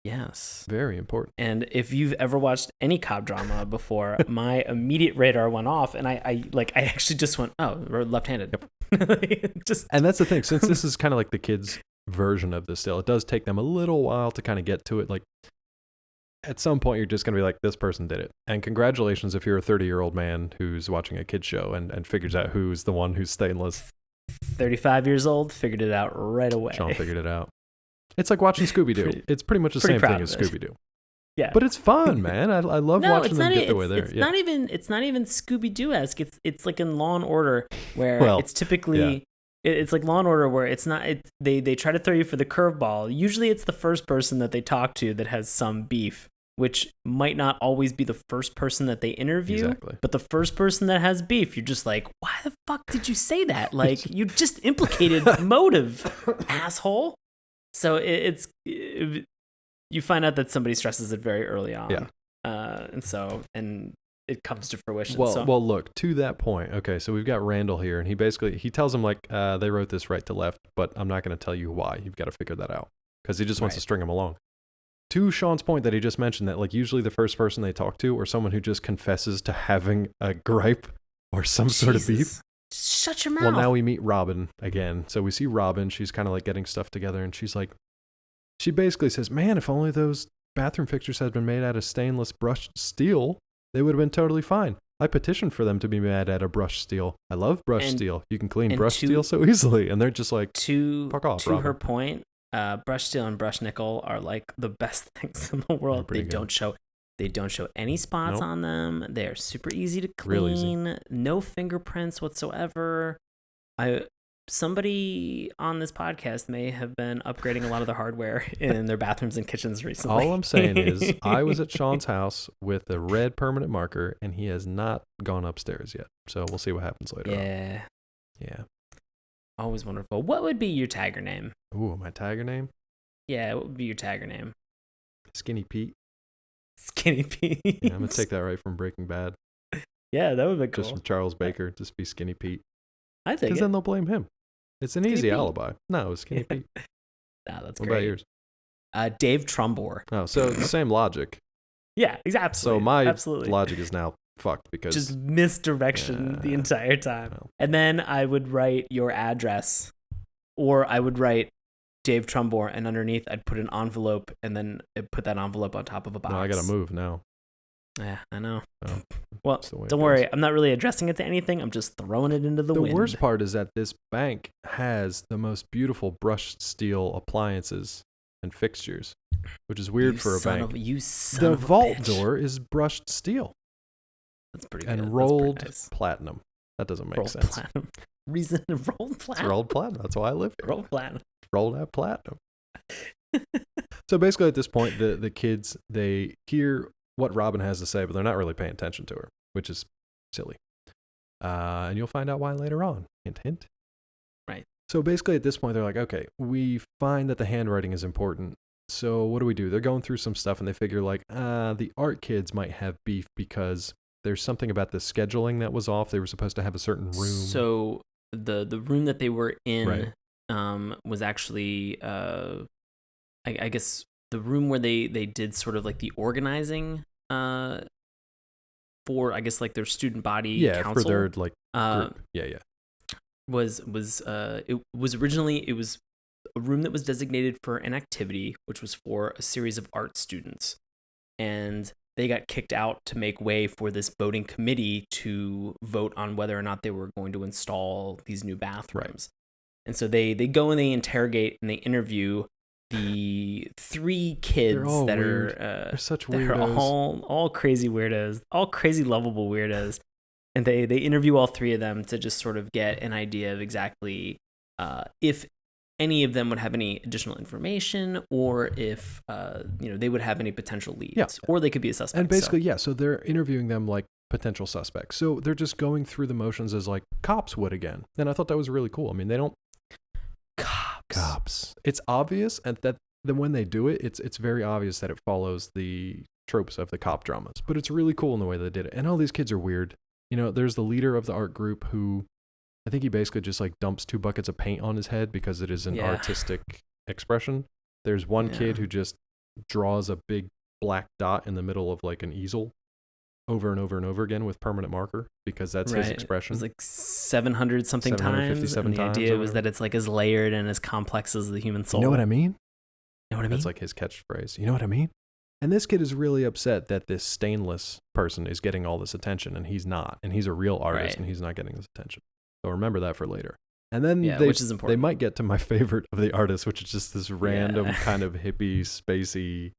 Speaker 2: Yes.
Speaker 1: Very important.
Speaker 2: And if you've ever watched any cop drama before, my immediate radar went off, and I actually just went, oh, we're left-handed.
Speaker 1: Yep. And that's the thing. Since this is kind of like the kids' version of this still, it does take them a little while to kind of get to it. Like, at some point, you're just going to be like, this person did it. And congratulations if you're a 30-year-old man who's watching a kid's show and figures out who's the one who's stainless.
Speaker 2: 35 years old, figured it out right away.
Speaker 1: Sean figured it out. It's like watching Scooby-Doo. It's pretty much the same thing as Scooby-Doo.
Speaker 2: Yeah.
Speaker 1: But it's fun, man. I love watching them get their way there.
Speaker 2: It's not even Scooby-Doo-esque. It's like in Law and Order where it's typically it's like Law and Order where it's not they try to throw you for the curveball. Usually it's the first person that they talk to that has some beef, which might not always be the first person that they interview.
Speaker 1: Exactly.
Speaker 2: But the first person that has beef, you're just like, why the fuck did you say that? Like, you just implicated motive, asshole. So you find out that somebody stresses it very early on.
Speaker 1: Yeah.
Speaker 2: And it comes to fruition.
Speaker 1: Well, look, to that point, okay, so we've got Randall here, and he tells him, like, they wrote this right to left, but I'm not going to tell you why. You've got to figure that out. Because he just wants to string him along. To Sean's point that he just mentioned that, like, usually the first person they talk to or someone who just confesses to having a gripe or some sort of beef.
Speaker 2: Shut your mouth.
Speaker 1: Well, now we meet Robin again. So we see Robin. She's kind of like getting stuff together, and she's like, she basically says, man, if only those bathroom fixtures had been made out of stainless brushed steel, they would have been totally fine. I petitioned for them to be made out of brushed steel. I love brushed steel. You can clean brushed steel so easily. And they're just like, fuck off, Robin.
Speaker 2: To her point, brushed steel and brushed nickel are like the best things in the world. They don't show any spots on them. They're super easy to clean.
Speaker 1: Real easy.
Speaker 2: No fingerprints whatsoever. Somebody on this podcast may have been upgrading a lot of the hardware in their bathrooms and kitchens recently.
Speaker 1: All I'm saying is I was at Sean's house with a red permanent marker, and he has not gone upstairs yet. So we'll see what happens later on. Yeah.
Speaker 2: Always wonderful. What would be your tagger name?
Speaker 1: Ooh, my tagger name?
Speaker 2: Yeah, what would be your tagger name?
Speaker 1: Skinny Pete.
Speaker 2: Skinny Pete.
Speaker 1: Yeah, I'm going to take that right from Breaking Bad.
Speaker 2: Yeah, that would be cool.
Speaker 1: Just from Charles Baker. Just be Skinny Pete.
Speaker 2: I think
Speaker 1: because then they'll blame him. It's an easy alibi. No, it was Skinny Pete.
Speaker 2: Nah, that's
Speaker 1: what
Speaker 2: great.
Speaker 1: About yours?
Speaker 2: Dave Trumbore.
Speaker 1: Oh, so the same logic.
Speaker 2: Yeah, exactly.
Speaker 1: So my logic is now fucked because
Speaker 2: just misdirection the entire time. No. And then I would write your address, or I would write Dave Trumbore, and underneath I'd put an envelope, and then I'd put that envelope on top of a box.
Speaker 1: No, I gotta move now.
Speaker 2: Yeah, I know.
Speaker 1: Oh,
Speaker 2: well, don't worry. I'm not really addressing it to anything. I'm just throwing it into the wind.
Speaker 1: The worst part is that this bank has the most beautiful brushed steel appliances and fixtures, which is weird for a bank. The vault door is brushed steel.
Speaker 2: That's pretty
Speaker 1: good. And rolled platinum. That doesn't make sense.
Speaker 2: Platinum. Reason to roll platinum.
Speaker 1: It's rolled platinum. That's why I live here.
Speaker 2: Roll platinum.
Speaker 1: Roll that platinum. So basically at this point, the kids, they hear what Robin has to say, but they're not really paying attention to her, which is silly. And you'll find out why later on. Hint, hint.
Speaker 2: Right.
Speaker 1: So basically at this point, they're like, okay, we find that the handwriting is important. So what do? They're going through some stuff and they figure like, the art kids might have beef because there's something about the scheduling that was off. They were supposed to have a certain room.
Speaker 2: So the room that they were in was actually, I guess, the room where they did sort of like the organizing for, I guess, like their student body council.
Speaker 1: For their like group.
Speaker 2: It was originally a room that was designated for an activity, which was for a series of art students, and they got kicked out to make way for this voting committee to vote on whether or not they were going to install these new bathrooms. Right. And so they go and they interrogate and they interview the 3 kids that
Speaker 1: weird.
Speaker 2: They're
Speaker 1: such weirdos.
Speaker 2: They're all crazy weirdos, all crazy lovable weirdos, and they interview all 3 of them to just sort of get an idea of exactly if any of them would have any additional information, or if they would have any potential leads, or they could be a suspect.
Speaker 1: And basically, so they're interviewing them like potential suspects. So they're just going through the motions as like cops would again. And I thought that was really cool. I mean, they don't. Cops. It's obvious, and that then when they do it, it's very obvious that it follows the tropes of the cop dramas. But it's really cool in the way they did it. And all these kids are weird. There's the leader of the art group who, I think he basically just like dumps 2 buckets of paint on his head because it is an artistic expression. There's one kid who just draws a big black dot in the middle of like an easel over and over and over again with permanent marker because that's his expression.
Speaker 2: It was like 700 something times. And the idea was that it's like as layered and as complex as the human soul.
Speaker 1: You know what I mean?
Speaker 2: That's
Speaker 1: like his catchphrase. You know what I mean? And this kid is really upset that this stainless person is getting all this attention and he's not. And he's a real artist and he's not getting this attention. So remember that for later. And then
Speaker 2: which is important.
Speaker 1: They might get to my favorite of the artists, which is just this random kind of hippie, spacey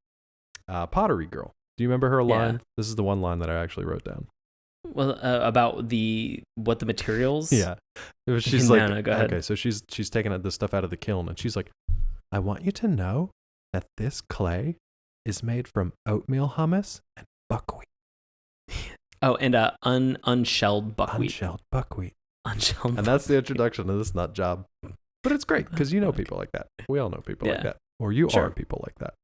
Speaker 1: pottery girl. Do you remember her line? This is the one line that I actually wrote down.
Speaker 2: Well, about what the materials?
Speaker 1: Yeah. She's like,
Speaker 2: no, go ahead.
Speaker 1: Okay, so she's taking the stuff out of the kiln, and she's like, I want you to know that this clay is made from oatmeal hummus and buckwheat.
Speaker 2: Oh, and unshelled buckwheat.
Speaker 1: Unshelled buckwheat.
Speaker 2: Unshelled.
Speaker 1: And that's the introduction to this nut job. But it's great because people like that. We all know people like that, or you are people like that.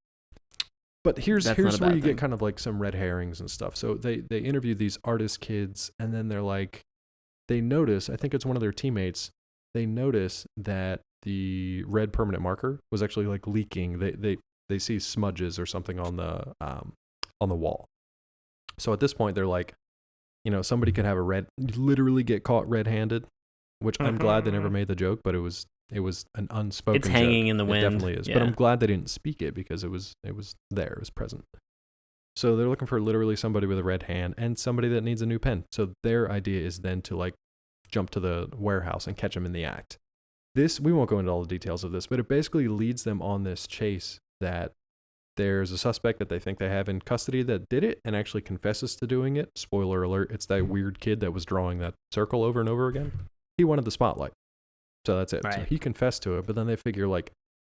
Speaker 1: But here's where you get kind of like some red herrings and stuff. So they interview these artist kids, and then they're like, they notice, I think it's one of their teammates, they notice that the red permanent marker was actually like leaking. They see smudges or something on the wall. So at this point, they're like, somebody could have literally get caught red-handed, which I'm glad they never made the joke, but it was an unspoken joke.
Speaker 2: It's hanging in the wind.
Speaker 1: It definitely is. But I'm glad they didn't speak it because it was there. It was present. So they're looking for literally somebody with a red hand and somebody that needs a new pen. So their idea is then to like jump to the warehouse and catch them in the act. We won't go into all the details of this, but it basically leads them on this chase that there's a suspect that they think they have in custody that did it and actually confesses to doing it. Spoiler alert, it's that weird kid that was drawing that circle over and over again. He wanted the spotlight. So that's it. So
Speaker 2: Right.
Speaker 1: he confessed to it, but then they figure like,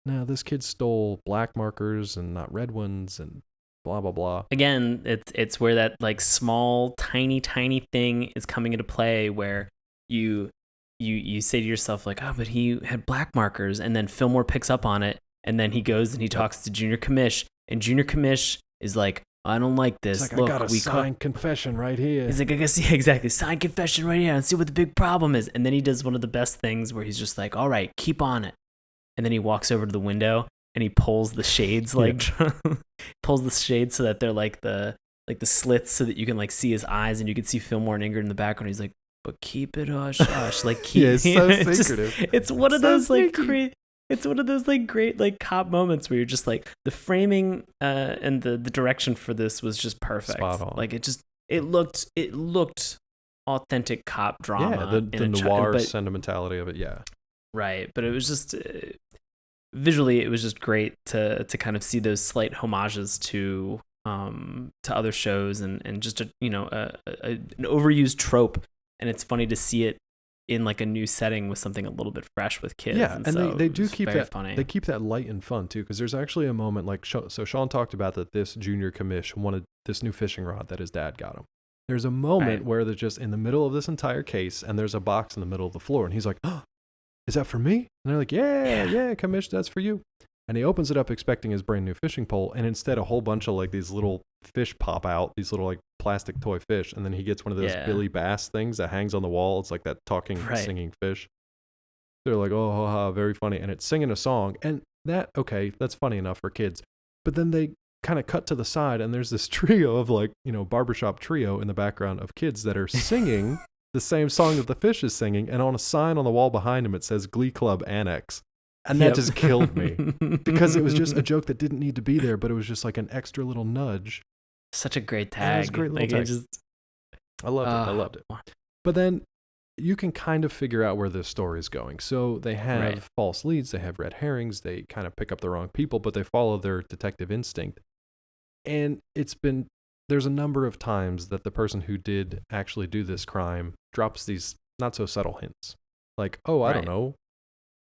Speaker 1: no, this kid stole black markers and not red ones and blah, blah, blah.
Speaker 2: Again, it's where that like small, tiny thing is coming into play where you say to yourself like, oh, but he had black markers, and then Fillmore picks up on it, and then he goes and he talks to Junior Commish, and Junior Commish is like, I don't like this.
Speaker 1: It's like,
Speaker 2: Look,
Speaker 1: I got a signed confession right here.
Speaker 2: He's like, I guess, yeah, exactly. Sign confession right here and see what the big problem is. And then he does one of the best things where he's just like, all right, keep on it. And then he walks over to the window and he pulls the shades, pulls the shades so that they're like the slits so that you can like see his eyes and you can see Fillmore and Ingrid in the background. He's like, but keep it hush hush. Like, keep
Speaker 1: it's so secretive.
Speaker 2: It's one of those
Speaker 1: sneaky.
Speaker 2: like great. It's one of those like great like cop moments where you're just like the framing and the direction for this was just perfect.
Speaker 1: Spot on.
Speaker 2: Like it looked authentic cop drama.
Speaker 1: Yeah, the noir sentimentality of it. Yeah,
Speaker 2: right. But it was just visually, it was just great to kind of see those slight homages to other shows and just an overused trope. And it's funny to see it in like a new setting with something a little bit fresh with kids.
Speaker 1: Yeah, and
Speaker 2: so
Speaker 1: they do keep that
Speaker 2: funny.
Speaker 1: They keep that light and fun too, because there's actually a moment like so Sean talked about that this Junior Commish wanted this new fishing rod that his dad got him. There's a moment where they're just in the middle of this entire case, and there's a box in the middle of the floor, and he's like, "Oh, is that for me?" And they're like, "Yeah, Commish, that's for you." And he opens it up expecting his brand new fishing pole, and instead a whole bunch of like these little fish pop out, these little like plastic toy fish, and then he gets one of those Billy Bass things that hangs on the wall. It's like that talking, singing fish. They're like, oh, ha, ha, very funny, and it's singing a song, and that's funny enough for kids. But then they kind of cut to the side, and there's this trio of like, barbershop trio in the background of kids that are singing the same song that the fish is singing, and on a sign on the wall behind him it says Glee Club Annex. And that just killed me because it was just a joke that didn't need to be there, but it was just like an extra little nudge.
Speaker 2: Such a great tag.
Speaker 1: It was a great little tag. I loved it. But then you can kind of figure out where this story is going. So they have false leads, they have red herrings, they kind of pick up the wrong people, but they follow their detective instinct. And there's a number of times that the person who did actually do this crime drops these not so subtle hints. Like, oh, I don't know.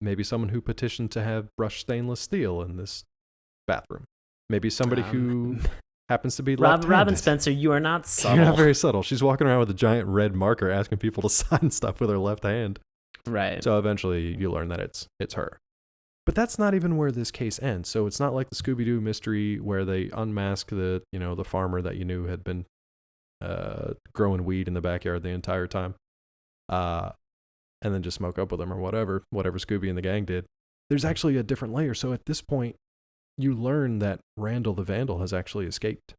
Speaker 1: Maybe someone who petitioned to have brushed stainless steel in this bathroom. Maybe somebody who happens to be left-handed.
Speaker 2: Robin Spencer, you are not subtle.
Speaker 1: You're not very subtle. She's walking around with a giant red marker asking people to sign stuff with her left hand.
Speaker 2: Right.
Speaker 1: So eventually you learn that it's her. But that's not even where this case ends. So it's not like the Scooby-Doo mystery where they unmask the farmer that you knew had been growing weed in the backyard the entire time. And then just smoke up with him or whatever Scooby and the gang did. There's actually a different layer. So at this point, you learn that Randall the Vandal has actually escaped.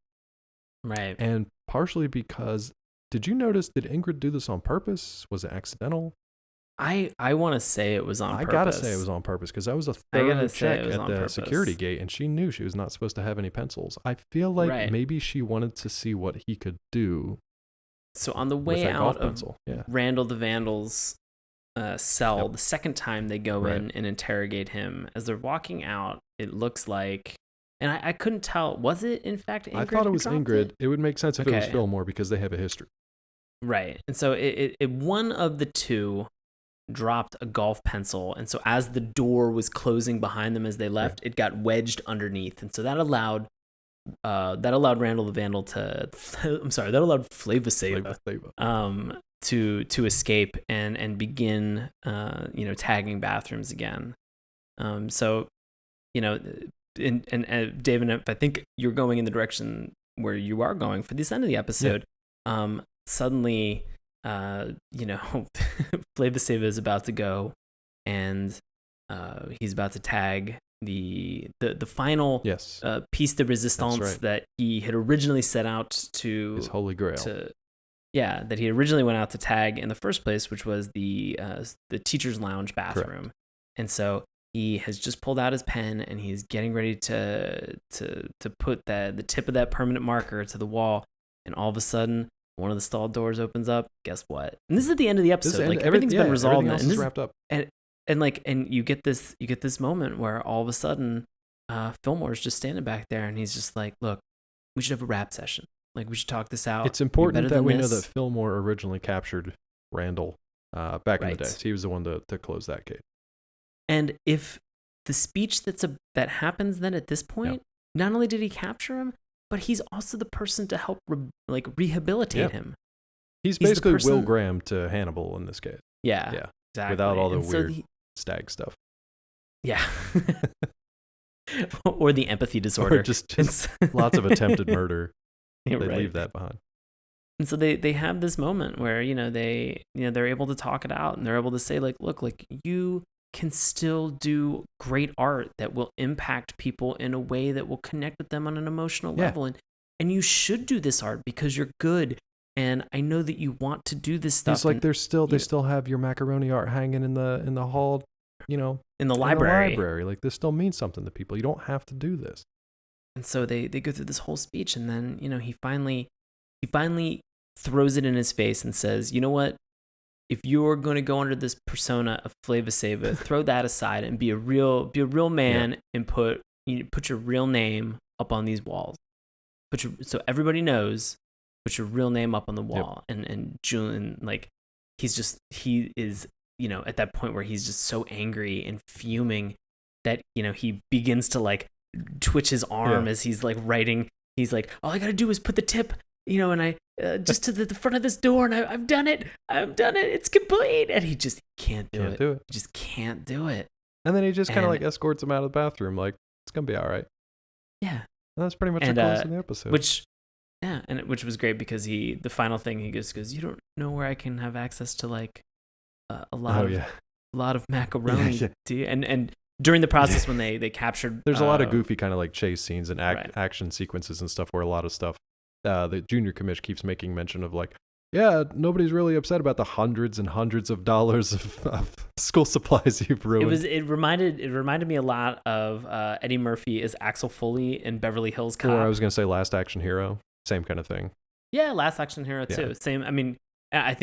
Speaker 2: Right.
Speaker 1: And partially because, did Ingrid do this on purpose? Was it accidental?
Speaker 2: I want to say it was on purpose.
Speaker 1: I gotta say it was on purpose because that was a thorough check at the security gate, and she knew she was not supposed to have any pencils. I feel like maybe she wanted to see what he could do.
Speaker 2: So on the way out of Randall the Vandal's cell, the second time they go in and interrogate him, as they're walking out, it looks like, and I couldn't tell, was it in fact Ingrid?
Speaker 1: I thought it was Ingrid. It would make sense if it was Fillmore because they have a history.
Speaker 2: Right. And so it one of the two dropped a golf pencil, and so as the door was closing behind them as they left, it got wedged underneath, and so that allowed Randall the Vandal that allowed Flava Sava to escape and begin tagging bathrooms again. So David, I think you're going in the direction where you are going for this end of the episode. Suddenly Flava Sava is about to go, and he's about to tag the final piece de resistance that he had originally set out to,
Speaker 1: his holy grail,
Speaker 2: that he originally went out to tag in the first place, which was the teacher's lounge bathroom. Correct. And so he has just pulled out his pen and he's getting ready to put the tip of that permanent marker to the wall, and all of a sudden one of the stall doors opens up. Guess what? And this is at the end of the episode. Everything's been resolved,
Speaker 1: and this is wrapped up.
Speaker 2: And you get this moment where all of a sudden Fillmore's just standing back there, and he's just like, "Look, we should have a rap session. Like, we should talk this out.
Speaker 1: It's important that we know that Fillmore originally captured Randall back in the day. He was the one to close that case.
Speaker 2: And if the speech that happens then at this point, not only did he capture him, but he's also the person to help rehabilitate him.
Speaker 1: He's basically Will Graham to Hannibal in this case.
Speaker 2: Yeah, exactly.
Speaker 1: Without all the weird stag stuff.
Speaker 2: Yeah. Or the empathy disorder.
Speaker 1: Or just lots of attempted murder. They
Speaker 2: Right.
Speaker 1: leave that behind.
Speaker 2: And so they have this moment where, they're able to talk it out, and they're able to say, like, look, like, you can still do great art that will impact people in a way that will connect with them on an emotional level. And you should do this art because you're good. And I know that you want to do this stuff.
Speaker 1: It's like they still have your macaroni art hanging in the hall, in
Speaker 2: the library.
Speaker 1: Like, this still means something to people. You don't have to do this.
Speaker 2: And so they go through this whole speech, and then, he finally throws it in his face and says, you know what? If you're going to go under this persona of Flava Sava, throw that aside and be a real man and put your real name up on these walls. So everybody knows, put your real name up on the wall. And Julian, like, he is, at that point where he's just so angry and fuming that, he begins to, like, twitch his arm as he's, like, writing. He's like, all I got to do is put the tip, and I just to the front of this door, and I've done it. It's complete. And he just can't do it. He just can't do it.
Speaker 1: And then he just kind of, like, escorts him out of the bathroom, like, it's going to be all right.
Speaker 2: Yeah.
Speaker 1: And that's pretty much the close of the episode.
Speaker 2: Which was great because the final thing he goes, you don't know where I can have access to, like, a lot of macaroni. Do you? And during the process when they captured,
Speaker 1: there's a lot of goofy kind of, like, chase scenes and action sequences and stuff where a lot of stuff the junior commish keeps making mention of, like, nobody's really upset about the hundreds and hundreds of dollars of school supplies you've ruined.
Speaker 2: It reminded me a lot of Eddie Murphy as Axel Foley in Beverly Hills Cop.
Speaker 1: Or I was going to say Last Action Hero, same kind of thing.
Speaker 2: Yeah, Last Action Hero too. Same. I mean, I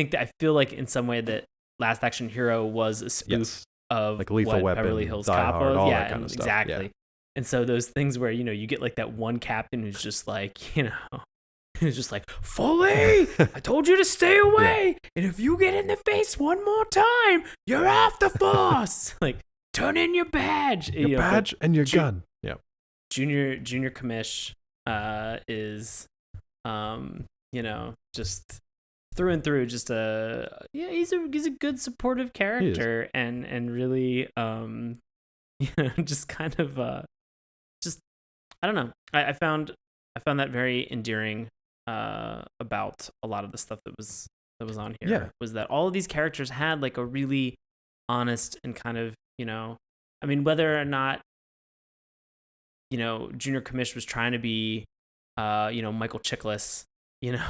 Speaker 2: feel like in some way that Last Action Hero was a spoof of, like, Lethal Weapon, Beverly Hills Cop was.
Speaker 1: All that kind of stuff.
Speaker 2: Exactly. Yeah. And so those things where, you get, like, that one captain who's just like, who's just like, Foley, I told you to stay away. And if you get in the face one more time, you're off the force. Like, turn in your badge.
Speaker 1: Your badge and your gun. Yeah.
Speaker 2: Junior commish is, just through and through, just he's a good supportive character, and really, just kind of, just, I don't know. I found that very endearing about a lot of the stuff that was on here. Was that all of these characters had, like, a really honest and kind of, I mean, whether or not, Junior Commish was trying to be, Michael Chiklis,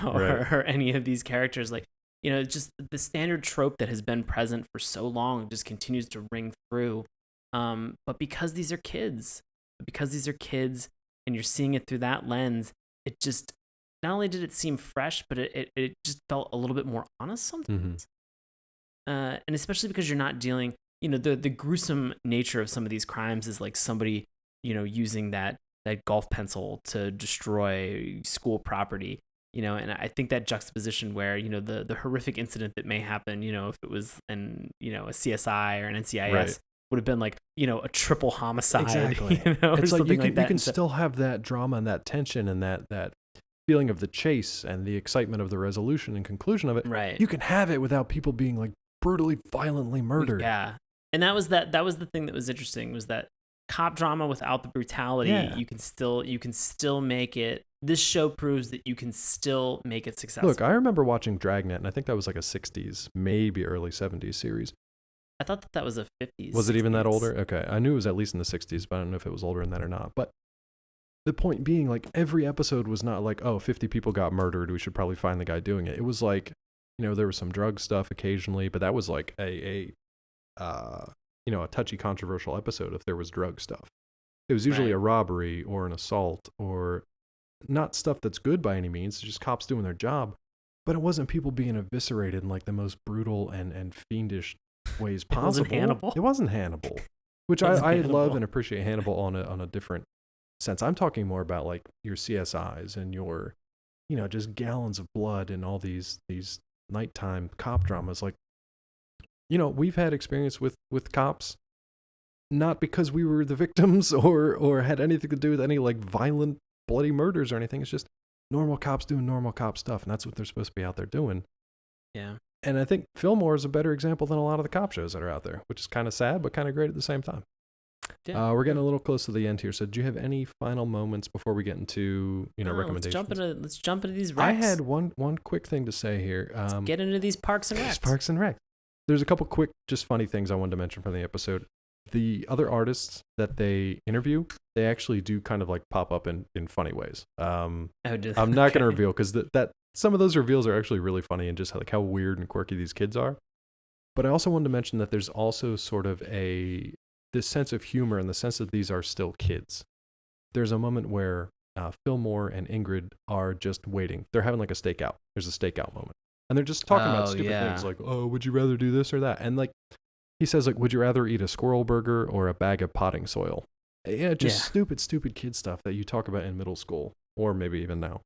Speaker 2: or any of these characters, like, just the standard trope that has been present for so long just continues to ring through. But because these are kids, and you're seeing it through that lens, it just, not only did it seem fresh, but it just felt a little bit more honest sometimes. And especially because you're not dealing, the gruesome nature of some of these crimes is, like, somebody, using that golf pencil to destroy school property, and I think that juxtaposition where, the horrific incident that may happen, if it was a CSI or an NCIS, would have been, like, a triple homicide.
Speaker 1: Exactly. It's like you can still have that drama and that tension and that feeling of the chase and the excitement of the resolution and conclusion of it.
Speaker 2: Right.
Speaker 1: You can have it without people being, like, brutally, violently murdered.
Speaker 2: Yeah. And that was the thing that was interesting, was that cop drama without the brutality. Yeah. You can still make it. This show proves that you can still make it successful.
Speaker 1: Look, I remember watching Dragnet, and I think that was like a 60s, maybe early 70s series.
Speaker 2: I thought that was a 50s.
Speaker 1: Was it even that older? Okay. I knew it was at least in the 60s, but I don't know if it was older than that or not. But the point being, like, every episode was not like, 50 people got murdered, we should probably find the guy doing it. It was like, there was some drug stuff occasionally, but that was like a touchy, controversial episode if there was drug stuff. It was usually a robbery or an assault, or not stuff that's good by any means, just cops doing their job. But it wasn't people being eviscerated in, like, the most brutal and fiendish ways possible. It wasn't Hannibal. Which I love and appreciate Hannibal on a different sense. I'm talking more about, like, your CSIs and your, just gallons of blood and all these nighttime cop dramas. Like, we've had experience with cops, not because we were the victims or had anything to do with any like violent, bloody murders or anything. It's just normal cops doing normal cop stuff, and that's what they're supposed to be out there doing.
Speaker 2: Yeah.
Speaker 1: And I think Fillmore is a better example than a lot of the cop shows that are out there, which is kind of sad, but kind of great at the same time.
Speaker 2: Yeah.
Speaker 1: We're getting a little close to the end here. So do you have any final moments before we get into, recommendations?
Speaker 2: Let's jump into these recs.
Speaker 1: I had one quick thing to say here.
Speaker 2: Let's get into these Parks and Recs.
Speaker 1: Parks and Rec. There's a couple quick, just funny things I wanted to mention from the episode. The other artists that they interview, they actually do kind of like pop up in funny ways. I'm not going to reveal because that some of those reveals are actually really funny and just like how weird and quirky these kids are. But I also wanted to mention that there's also sort of this sense of humor in the sense that these are still kids. There's a moment where Fillmore and Ingrid are just waiting. They're having like a stakeout. There's a stakeout moment. And they're just talking about stupid things like, oh, would you rather do this or that? And like, he says like, would you rather eat a squirrel burger or a bag of potting soil? Yeah, just stupid kid stuff that you talk about in middle school or maybe even now.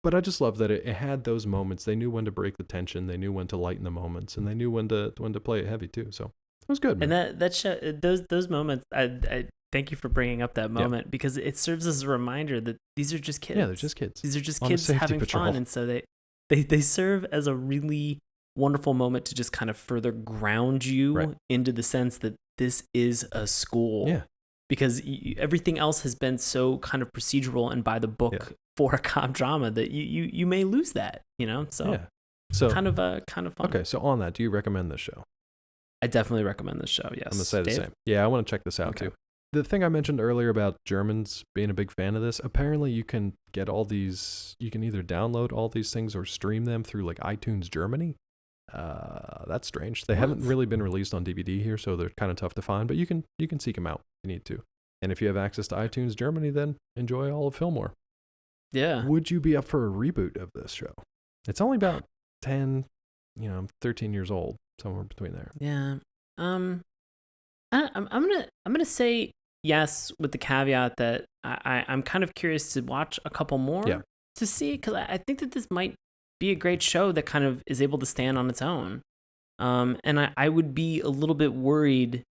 Speaker 1: But I just love that it had those moments. They knew when to break the tension. They knew when to lighten the moments, and they knew when to play it heavy too. So it was good, man.
Speaker 2: And that show, those moments, I thank you for bringing up that moment because it serves as a reminder that these are just kids.
Speaker 1: Yeah, they're just kids.
Speaker 2: These are just kids having fun, and so they serve as a really wonderful moment to just kind of further ground you into the sense that this is a school.
Speaker 1: Yeah. Because
Speaker 2: everything else has been so kind of procedural and by the book for a cop drama that you may lose that, So kind of fun.
Speaker 1: Okay, so on that, do you recommend this show?
Speaker 2: I definitely recommend this show. Yes.
Speaker 1: I'm gonna say the same. Yeah, I want to check this out too. The thing I mentioned earlier about Germans being a big fan of this, apparently you can get all these. You can either download all these things or stream them through like iTunes Germany. That's strange. They haven't really been released on DVD here, so they're kind of tough to find. But you can seek them out if you need to. And if you have access to iTunes Germany, then enjoy all of Fillmore.
Speaker 2: Yeah.
Speaker 1: Would you be up for a reboot of this show? It's only about 10, 13 years old, somewhere between there.
Speaker 2: Yeah. I'm gonna say yes with the caveat that I'm kind of curious to watch a couple more to see, because I think that this might be a great show that kind of is able to stand on its own. And I would be a little bit worried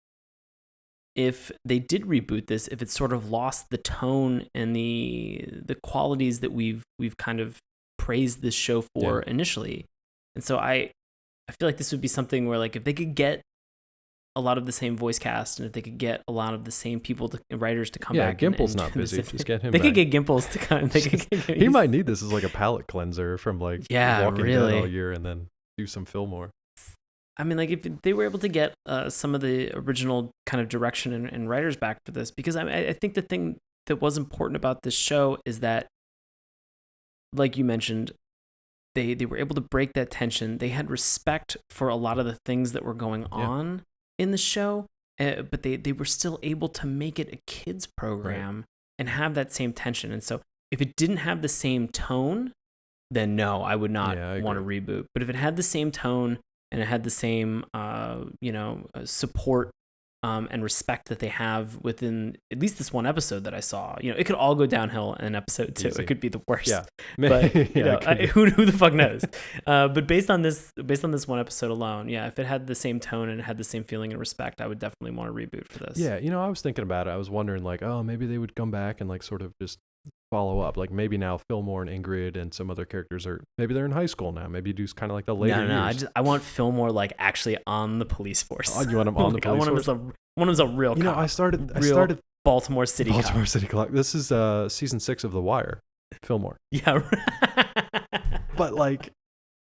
Speaker 2: if they did reboot this, if it sort of lost the tone and the qualities that we've kind of praised this show for initially. And so I feel like this would be something where, like, if they could get a lot of the same voice cast and if they could get a lot of the same writers to come back.
Speaker 1: Yeah, Gimple's not busy. Just get him
Speaker 2: back.
Speaker 1: They
Speaker 2: could get Gimples to come.
Speaker 1: He might need this as like a palate cleanser from like Walking Dead all year and then do some Fillmore.
Speaker 2: I mean, like, if they were able to get some of the original kind of direction and writers back for this, because I think the thing that was important about this show is that, like you mentioned, they were able to break that tension. They had respect for a lot of the things that were going on in the show, but they were still able to make it a kids program and have that same tension. And so if it didn't have the same tone, then no, I would not want to reboot. But if it had the same tone and it had the same support and respect that they have within at least this one episode that I saw, it could all go downhill in episode 2.
Speaker 1: Easy.
Speaker 2: It could be the worst.
Speaker 1: Yeah.
Speaker 2: But who the fuck knows? But based on this one episode alone, if it had the same tone and it had the same feeling and respect, I would definitely want to reboot for this.
Speaker 1: Yeah, I was thinking about it. I was wondering like, oh, maybe they would come back and like sort of just follow up. Like maybe now Fillmore and Ingrid and some other characters maybe they're in high school now. Maybe do kind of like the later years.
Speaker 2: I want Fillmore like actually on the police force.
Speaker 1: Oh, you want him on the police force?
Speaker 2: I want him as a real cop.
Speaker 1: I started
Speaker 2: Baltimore City
Speaker 1: cop. This is season 6 of The Wire. Fillmore.
Speaker 2: Yeah.
Speaker 1: But like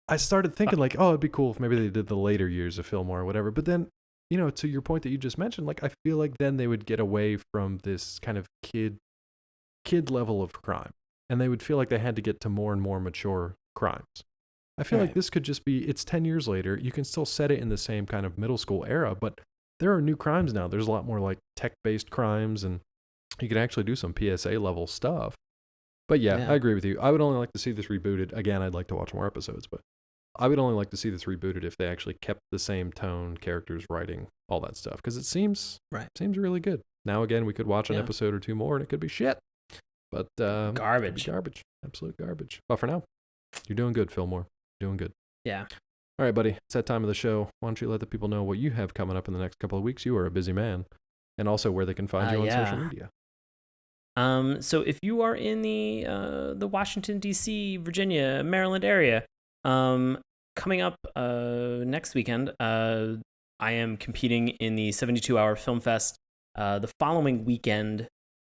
Speaker 1: I started thinking like, oh, it'd be cool if maybe they did the later years of Fillmore or whatever. But then, to your point that you just mentioned, like I feel like then they would get away from this kind of kid level of crime, and they would feel like they had to get to more and more mature crimes. I feel like this could just be, it's 10 years later, you can still set it in the same kind of middle school era, but there are new crimes now. There's a lot more like tech-based crimes, and you can actually do some PSA level stuff. But I agree with you. I would only like to see this rebooted. Again, I'd like to watch more episodes, but I would only like to see this rebooted if they actually kept the same tone, characters, writing, all that stuff, because it seems really good. Now again, we could watch an episode or two more and it could be shit. But
Speaker 2: garbage,
Speaker 1: absolute garbage. But for now, you're doing good, Fillmore. Doing good.
Speaker 2: Yeah.
Speaker 1: All right, buddy. It's that time of the show. Why don't you let the people know what you have coming up in the next couple of weeks? You are a busy man. And also where they can find you on social media.
Speaker 2: So if you are in the Washington, D.C., Virginia, Maryland area, coming up next weekend, I am competing in the 72-hour Film Fest. The following weekend,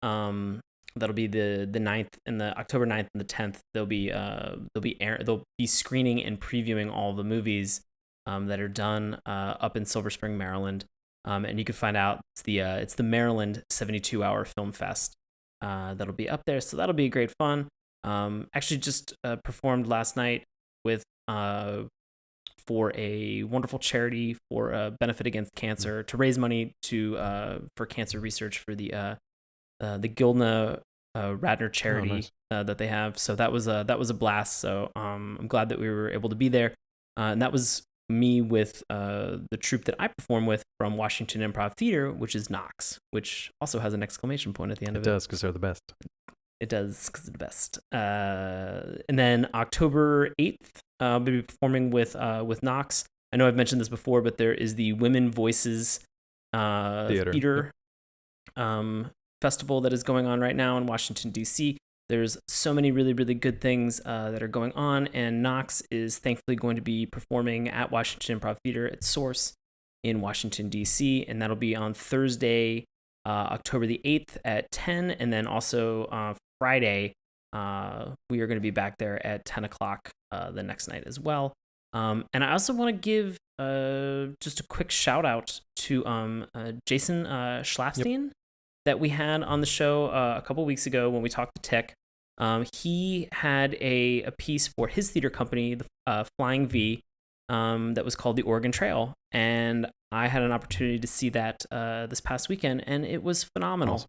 Speaker 2: that'll be the 9th and the October 9th and the 10th. They'll be screening and previewing all the movies that are done up in Silver Spring, Maryland. And you can find out it's the Maryland 72-hour Film Fest. That'll be up there, so that'll be great fun. Actually just performed last night with for a wonderful charity for Benefit Against Cancer to raise money for cancer research for the Gilna Radner charity that they have. So that was a blast. So I'm glad that we were able to be there. And that was me with the troupe that I perform with from Washington Improv Theater, which is Knox, which also has an exclamation point at the end of it.
Speaker 1: It does, because they're the best.
Speaker 2: It does, because they're the best. And then October 8th, I'll be performing with Knox. I know I've mentioned this before, but there is the Women Voices Theater festival that is going on right now in Washington, D.C. There's so many really, really good things that are going on, and Knox is thankfully going to be performing at Washington Improv Theater at Source in Washington, D.C., and that'll be on Thursday, October the 8th at 10, and then also Friday, we are going to be back there at 10 o'clock the next night as well. And I also want to give just a quick shout out to Jason Schlafstein that we had on the show a couple weeks ago when we talked to Tech. He had a piece for his theater company, the Flying V, that was called The Oregon Trail. And I had an opportunity to see that this past weekend, and it was phenomenal.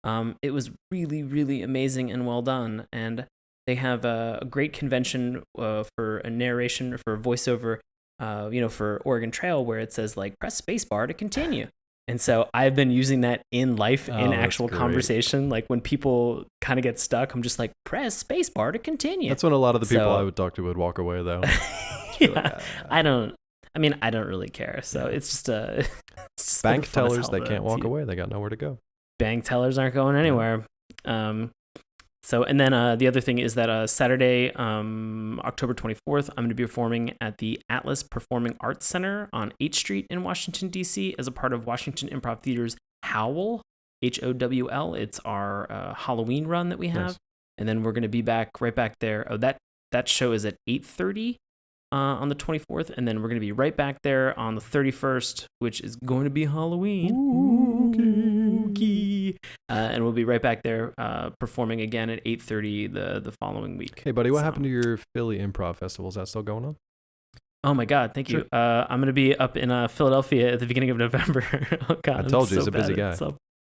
Speaker 1: Awesome.
Speaker 2: It was really, really amazing and well done. And they have a great convention for a narration or for a voiceover, for Oregon Trail, where it says, like, press spacebar to continue. And so I've been using that in life, in actual conversation. Like when people kind of get stuck, I'm just like, press spacebar to continue.
Speaker 1: That's when a lot of the people I would talk to would walk away, though.
Speaker 2: I don't really care. So it's just it's
Speaker 1: bank tellers, they can't walk away. They got nowhere to go.
Speaker 2: Bank tellers aren't going anywhere. So, and then the other thing is that Saturday, October 24th, I'm going to be performing at the Atlas Performing Arts Center on 8th Street in Washington, D.C. as a part of Washington Improv Theater's Howl, Howl. It's our Halloween run that we have. Nice. And then we're going to be right back there. Oh, that show is at 8:30 on the 24th. And then we're going to be right back there on the 31st, which is going to be Halloween. Spooky. And we'll be right back there performing again at 8:30 the following week.
Speaker 1: Hey, buddy, what happened to your Philly Improv Festival? Is that still going on?
Speaker 2: Oh, my God. Thank you. I'm going to be up in Philadelphia at the beginning of November. Oh, God.
Speaker 1: I told you, he's a busy guy.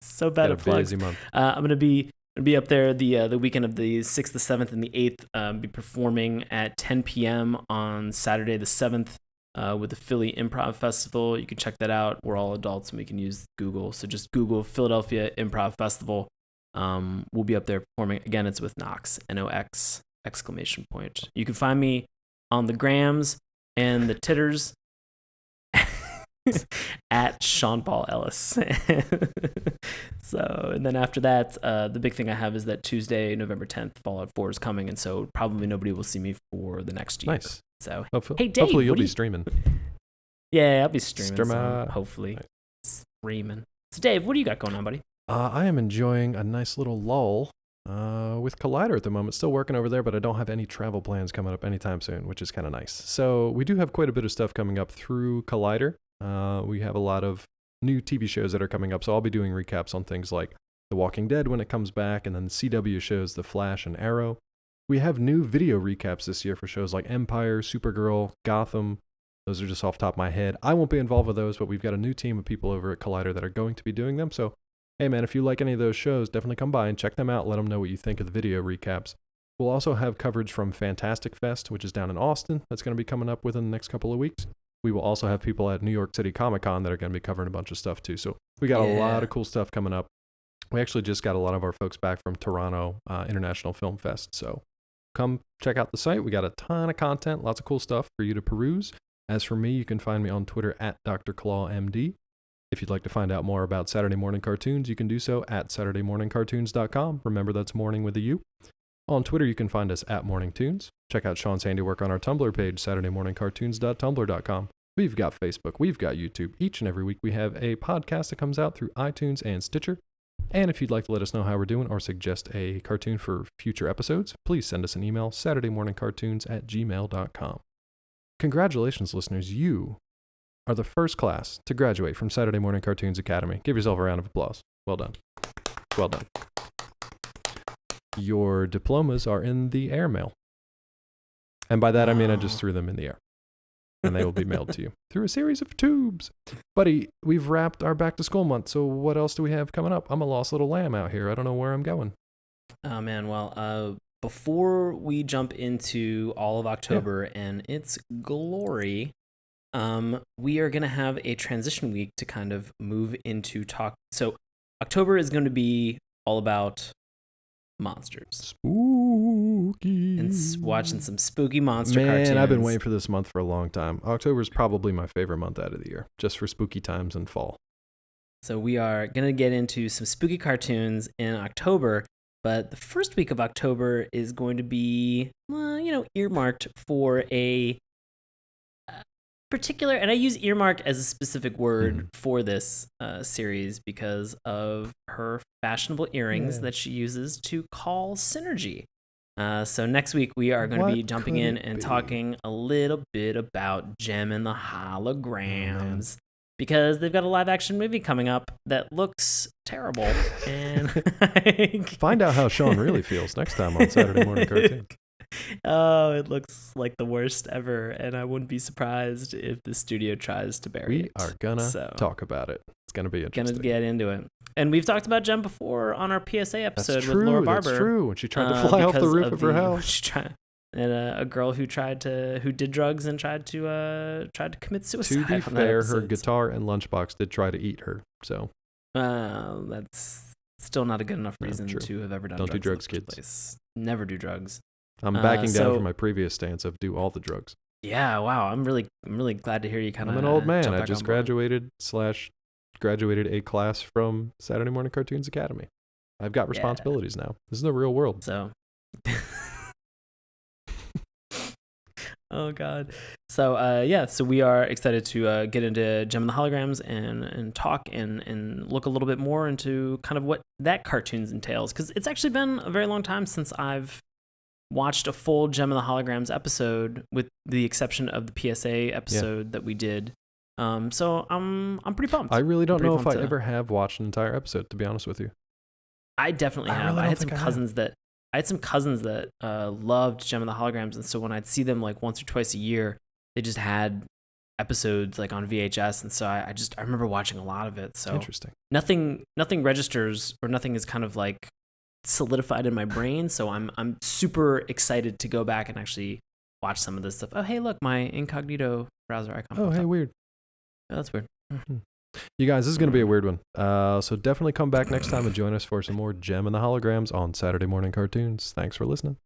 Speaker 2: So bad at plugs.
Speaker 1: Busy month.
Speaker 2: I'm going to be up there the weekend of the 6th, the 7th, and the 8th. Be performing at 10 p.m. on Saturday the 7th with the Philly Improv Festival. You can check that out. We're all adults and we can use Google. So just Google Philadelphia Improv Festival. We'll be up there performing. Again, it's with Knox, N-O-X, exclamation point. You can find me on the grams and the titters at Sean Paul Ellis. So, and then after that, the big thing I have is that Tuesday, November 10th, Fallout 4 is coming, and so probably nobody will see me for the next year.
Speaker 1: Nice.
Speaker 2: So,
Speaker 1: hey Dave, hopefully you'll be streaming.
Speaker 2: Yeah, I'll be streaming. Hopefully, streaming. So, Dave, what do you got going on, buddy?
Speaker 1: I am enjoying a nice little lull with Collider at the moment. Still working over there, but I don't have any travel plans coming up anytime soon, which is kind of nice. So we do have quite a bit of stuff coming up through Collider. We have a lot of new TV shows that are coming up, so I'll be doing recaps on things like The Walking Dead when it comes back, and then the CW shows The Flash and Arrow. We have new video recaps this year for shows like Empire, Supergirl, Gotham. Those are just off the top of my head. I won't be involved with those, but we've got a new team of people over at Collider that are going to be doing them. So, hey man, if you like any of those shows, definitely come by and check them out. Let them know what you think of the video recaps. We'll also have coverage from Fantastic Fest, which is down in Austin. That's going to be coming up within the next couple of weeks. We will also have people at New York City Comic Con that are going to be covering a bunch of stuff too. So we got a lot of cool stuff coming up. We actually just got a lot of our folks back from Toronto International Film Fest. So come check out the site. We got a ton of content, lots of cool stuff for you to peruse. As for me, you can find me on Twitter at DrClawMD. If you'd like to find out more about Saturday Morning Cartoons, you can do so at SaturdayMorningCartoons.com. Remember, that's morning with a U. On Twitter, you can find us at MorningTunes. Check out Sean's handiwork on our Tumblr page, SaturdayMorningCartoons.tumblr.com. We've got Facebook, we've got YouTube. Each and every week we have a podcast that comes out through iTunes and Stitcher. And if you'd like to let us know how we're doing or suggest a cartoon for future episodes, please send us an email, SaturdayMorningCartoons@gmail.com. Congratulations, listeners. You are the first class to graduate from Saturday Morning Cartoons Academy. Give yourself a round of applause. Well done. Well done. Your diplomas are in the airmail. And by that, I mean I just threw them in the air. And they will be mailed to you through a series of tubes. Buddy, we've wrapped our back to school month, so what else do we have coming up? I'm a lost little lamb out here. I don't know where I'm going.
Speaker 2: Oh, man. Well, before we jump into all of October and its glory, we are going to have a transition week to kind of move into talk. So October is going to be all about monsters.
Speaker 1: Spooky.
Speaker 2: And watching some spooky monster cartoons.
Speaker 1: Man, I've been waiting for this month for a long time. October is probably my favorite month out of the year, just for spooky times and fall.
Speaker 2: So we are going to get into some spooky cartoons in October, but the first week of October is going to be, earmarked for a particular, and I use earmark as a specific word for this series because of her fashionable earrings that she uses to call synergy. So next week we are going to be jumping in and talking a little bit about Gem and the Holograms because they've got a live action movie coming up that looks terrible. And
Speaker 1: find out how Sean really feels next time on Saturday Morning Cartoons.
Speaker 2: Oh, it looks like the worst ever, and I wouldn't be surprised if the studio tries to bury it.
Speaker 1: We are gonna talk about it. It's gonna be interesting.
Speaker 2: Gonna get into it. And we've talked about Gem before on our PSA episode with Laura Barber.
Speaker 1: That's true. When she tried to fly off the roof of her house.
Speaker 2: And a girl who did drugs and tried to commit suicide.
Speaker 1: To be fair, her guitar and lunchbox did try to eat her. So
Speaker 2: that's still not a good enough reason to have ever done.
Speaker 1: Don't do drugs,
Speaker 2: kids.
Speaker 1: Place.
Speaker 2: Never do drugs.
Speaker 1: I'm backing down from my previous stance of do all the drugs.
Speaker 2: Yeah, wow. I'm really glad to hear you kind of.
Speaker 1: I'm an old man. I just graduated a class from Saturday Morning Cartoons Academy. I've got responsibilities now. This is the real world.
Speaker 2: So. Oh God. So so we are excited to get into Gem and the Holograms and talk and look a little bit more into kind of what that cartoons entails, because it's actually been a very long time since I've watched a full Gem and the Holograms episode, with the exception of the PSA episode that we did. So I'm pretty pumped.
Speaker 1: I really don't know if I ever have watched an entire episode, to be honest with you.
Speaker 2: I definitely have. I had some cousins that loved Gem and the Holograms, and so when I'd see them like once or twice a year, they just had episodes like on VHS, and so I remember watching a lot of it. So
Speaker 1: interesting.
Speaker 2: Nothing registers, or nothing is kind of like solidified in my brain, so I'm super excited to go back and actually watch some of this stuff. Oh, hey, look, my incognito browser icon.
Speaker 1: Oh, hey, weird.
Speaker 2: Oh, that's weird.
Speaker 1: You guys, this is going to be a weird one. So definitely come back next time and join us for some more Gem and the Holograms on Saturday Morning Cartoons. Thanks for listening.